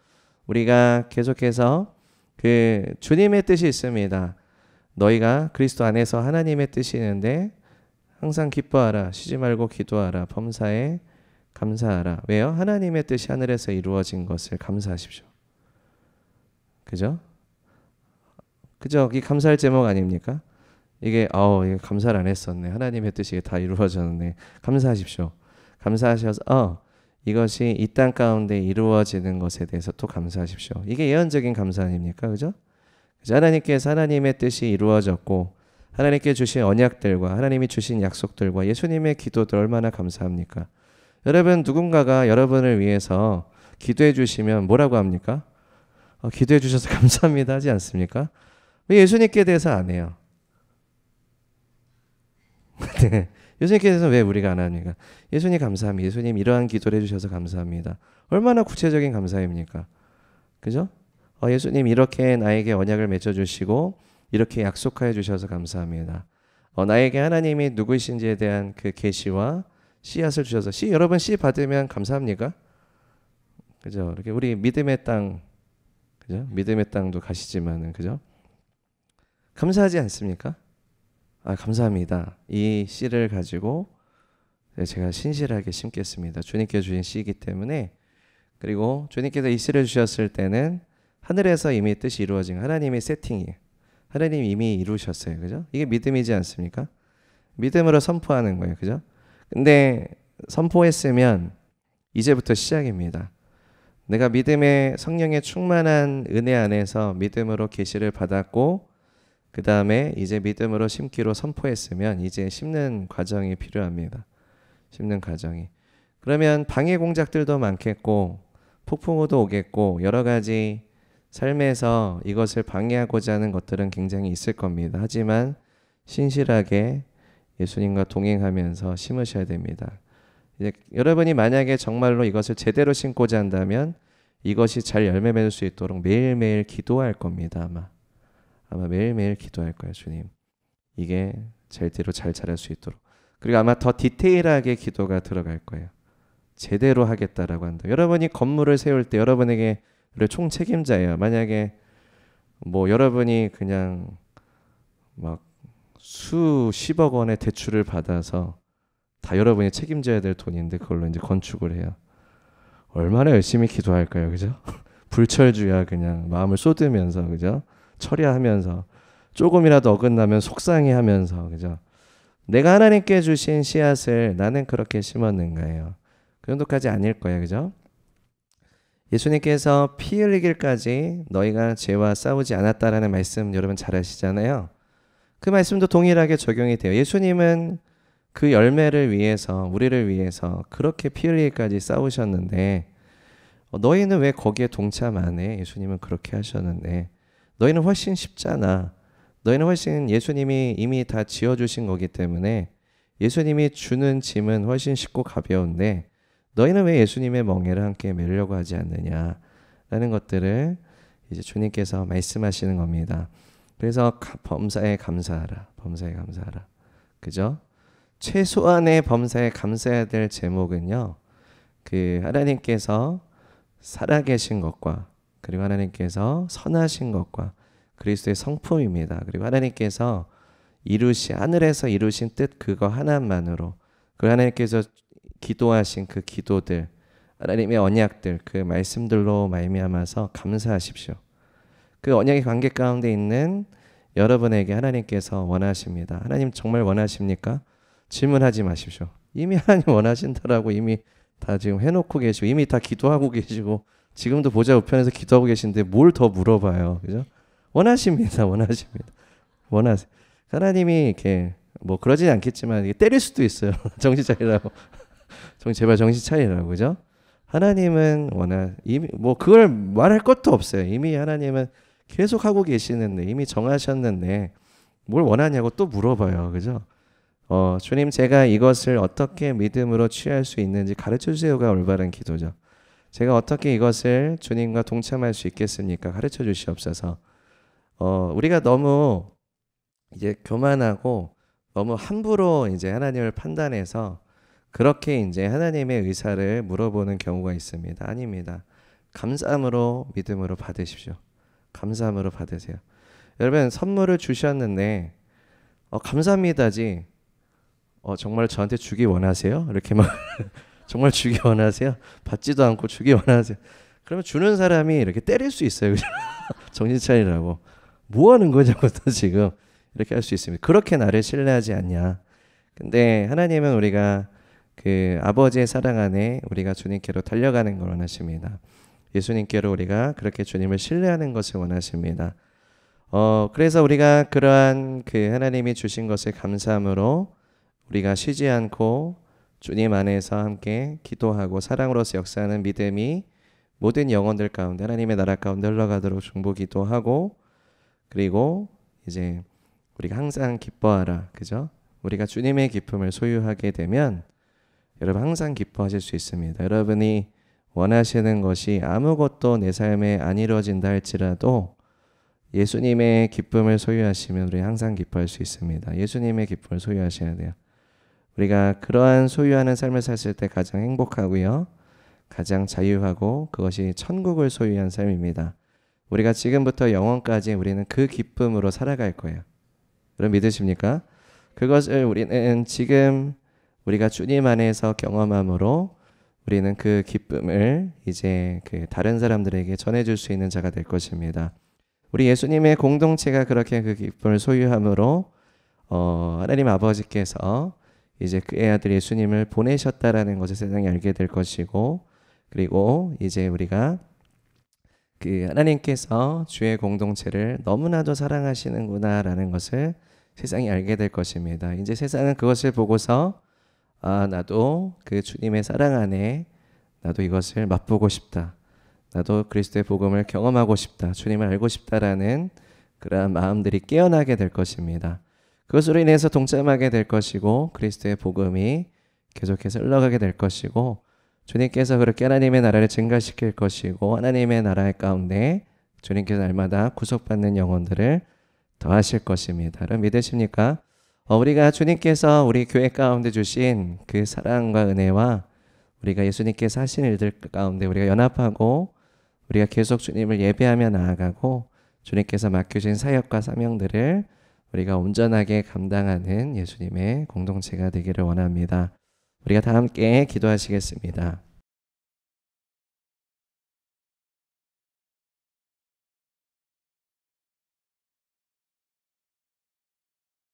[SPEAKER 1] 우리가 계속해서 그 주님의 뜻이 있습니다. 너희가 그리스도 안에서 하나님의 뜻이 있는데 항상 기뻐하라, 쉬지 말고 기도하라, 범사에 감사하라. 왜요? 하나님의 뜻이 하늘에서 이루어진 것을 감사하십시오. 그죠? 그죠? 이 감사할 제목 아닙니까? 이게 이게 감사를 안 했었네. 하나님의 뜻이 다 이루어졌네. 감사하십시오. 감사하셔서 이것이 이 땅 가운데 이루어지는 것에 대해서 또 감사하십시오. 이게 예언적인 감사 아닙니까? 그죠? 하나님께서 하나님의 뜻이 이루어졌고 하나님께 주신 언약들과 하나님이 주신 약속들과 예수님의 기도들 얼마나 감사합니까? 여러분, 누군가가 여러분을 위해서 기도해 주시면 뭐라고 합니까? 기도해 주셔서 감사합니다 하지 않습니까? 왜 예수님께 대해서 안 해요? 네. 예수님께 대해서 왜 우리가 안 합니까? 예수님 감사합니다. 예수님 이러한 기도를 해주셔서 감사합니다. 얼마나 구체적인 감사입니까? 그죠? 예수님 이렇게 나에게 언약을 맺어주시고 이렇게 약속하여 주셔서 감사합니다. 나에게 하나님이 누구이신지에 대한 그 계시와 씨앗을 주셔서 여러분 씨 받으면 감사합니까? 그죠? 이렇게 우리 믿음의 땅, 그죠? 믿음의 땅도 가시지만은, 그죠? 감사하지 않습니까? 감사합니다. 이 씨를 가지고 제가 신실하게 심겠습니다. 주님께 주신 씨이기 때문에. 그리고 주님께서 이 씨를 주셨을 때는 하늘에서 이미 뜻이 이루어진 하나님의 세팅이에요. 하나님이 이미 이루셨어요. 그죠? 이게 믿음이지 않습니까? 믿음으로 선포하는 거예요. 그죠? 근데 선포했으면 이제부터 시작입니다. 내가 믿음의 성령의 충만한 은혜 안에서 믿음으로 계시를 받았고 그 다음에 이제 믿음으로 심기로 선포했으면 이제 심는 과정이 필요합니다. 심는 과정이. 그러면 방해 공작들도 많겠고 폭풍우도 오겠고 여러 가지 삶에서 이것을 방해하고자 하는 것들은 굉장히 있을 겁니다. 하지만 신실하게 예수님과 동행하면서 심으셔야 됩니다. 이제 여러분이 만약에 정말로 이것을 제대로 심고자 한다면 이것이 잘 열매 맺을 수 있도록 매일매일 기도할 겁니다. 아마 매일매일 기도할 거예요. 주님, 이게 제대로 잘 자랄 수 있도록. 그리고 아마 더 디테일하게 기도가 들어갈 거예요. 제대로 하겠다라고 한다. 여러분이 건물을 세울 때 여러분에게 총책임자예요. 만약에 뭐 여러분이 그냥 막 수십억 원의 대출을 받아서 다 여러분이 책임져야 될 돈인데 그걸로 이제 건축을 해요. 얼마나 열심히 기도할까요? 그죠? 불철주야 그냥 마음을 쏟으면서, 그죠? 처리하면서 조금이라도 어긋나면 속상해하면서, 그죠? 내가 하나님께 주신 씨앗을 나는 그렇게 심었는가요? 그 정도까지 아닐 거예요. 그죠? 예수님께서 피 흘리길까지 너희가 죄와 싸우지 않았다라는 말씀 여러분 잘 아시잖아요. 그 말씀도 동일하게 적용이 돼요. 예수님은 그 열매를 위해서, 우리를 위해서 그렇게 피 흘리기까지 싸우셨는데 너희는 왜 거기에 동참 안 해? 예수님은 그렇게 하셨는데 너희는 훨씬 쉽잖아. 너희는 훨씬 예수님이 이미 다 지어주신 거기 때문에 예수님이 주는 짐은 훨씬 쉽고 가벼운데 너희는 왜 예수님의 멍에를 함께 메려고 하지 않느냐라는 것들을 이제 주님께서 말씀하시는 겁니다. 그래서 범사에 감사하라. 범사에 감사하라. 그죠? 최소한의 범사에 감사해야 될 제목은요. 그 하나님께서 살아계신 것과 그리고 하나님께서 선하신 것과 그리스도의 성품입니다. 그리고 하나님께서 하늘에서 이루신 뜻 그거 하나만으로 그리고 하나님께서 기도하신 그 기도들 하나님의 언약들 그 말씀들로 말미암아서 감사하십시오. 그 언약의 관계 가운데 있는 여러분에게 하나님께서 원하십니다. 하나님 정말 원하십니까? 질문하지 마십시오. 이미 하나님 원하신다라고 이미 다 지금 해놓고 계시고 이미 다 기도하고 계시고 지금도 보좌 우편에서 기도하고 계신데 뭘 더 물어봐요. 그죠? 원하십니다. 원하십니다. 원하세요. 하나님이 이렇게 뭐 그러진 않겠지만 이게 때릴 수도 있어요. 정신 차리라고. 제발 정신 차리라고. 그죠? 하나님은 이미 뭐 그걸 말할 것도 없어요. 이미 하나님은 계속 하고 계시는데 이미 정하셨는데 뭘 원하냐고 또 물어봐요. 그죠? 주님 제가 이것을 어떻게 믿음으로 취할 수 있는지 가르쳐 주세요가 올바른 기도죠. 제가 어떻게 이것을 주님과 동참할 수 있겠습니까? 가르쳐 주시옵소서. 우리가 너무 이제 교만하고 너무 함부로 이제 하나님을 판단해서 그렇게 이제 하나님의 의사를 물어보는 경우가 있습니다. 아닙니다. 감사함으로 믿음으로 받으십시오. 감사함으로 받으세요. 여러분 선물을 주셨는데 감사합니다지 정말 저한테 주기 원하세요? 이렇게 막 정말 주기 원하세요? 받지도 않고 주기 원하세요? 그러면 주는 사람이 이렇게 때릴 수 있어요. 정신 차리라고. 뭐 하는 거냐고 또 지금 이렇게 할 수 있습니다. 그렇게 나를 신뢰하지 않냐. 근데 하나님은 우리가 그 아버지의 사랑 안에 우리가 주님께로 달려가는 걸 원하십니다. 예수님께로 우리가 그렇게 주님을 신뢰하는 것을 원하십니다. 그래서 우리가 그러한 그 하나님이 주신 것을 감사함으로 우리가 쉬지 않고 주님 안에서 함께 기도하고 사랑으로서 역사하는 믿음이 모든 영혼들 가운데 하나님의 나라 가운데 흘러가도록 중보기도 하고, 그리고 이제 우리가 항상 기뻐하라, 그죠? 우리가 주님의 기쁨을 소유하게 되면 여러분 항상 기뻐하실 수 있습니다. 여러분이 원하시는 것이 아무것도 내 삶에 안 이루어진다 할지라도 예수님의 기쁨을 소유하시면 우리 항상 기뻐할 수 있습니다. 예수님의 기쁨을 소유하셔야 돼요. 우리가 그러한 소유하는 삶을 샀을 때 가장 행복하고요, 가장 자유하고 그것이 천국을 소유한 삶입니다. 우리가 지금부터 영원까지 우리는 그 기쁨으로 살아갈 거예요. 여러분 믿으십니까? 그것을 우리는 지금 우리가 주님 안에서 경험함으로 우리는 그 기쁨을 이제 그 다른 사람들에게 전해줄 수 있는 자가 될 것입니다. 우리 예수님의 공동체가 그렇게 그 기쁨을 소유함으로 하나님 아버지께서 이제 그의 아들 예수님을 보내셨다라는 것을 세상에 알게 될 것이고, 그리고 이제 우리가 그 하나님께서 주의 공동체를 너무나도 사랑하시는구나라는 것을 세상이 알게 될 것입니다. 이제 세상은 그것을 보고서 나도 그 주님의 사랑 안에 나도 이것을 맛보고 싶다. 나도 그리스도의 복음을 경험하고 싶다. 주님을 알고 싶다라는 그러한 마음들이 깨어나게 될 것입니다. 그것으로 인해서 동참하게 될 것이고 그리스도의 복음이 계속해서 흘러가게 될 것이고 주님께서 그렇게 하나님의 나라를 증가시킬 것이고 하나님의 나라 가운데 주님께서 날마다 구속받는 영혼들을 더하실 것입니다. 여러분 믿으십니까? 우리가 주님께서 우리 교회 가운데 주신 그 사랑과 은혜와 우리가 예수님께서 하신 일들 가운데 우리가 연합하고 우리가 계속 주님을 예배하며 나아가고 주님께서 맡겨주신 사역과 사명들을 우리가 온전하게 감당하는 예수님의 공동체가 되기를 원합니다. 우리가 다 함께 기도하시겠습니다.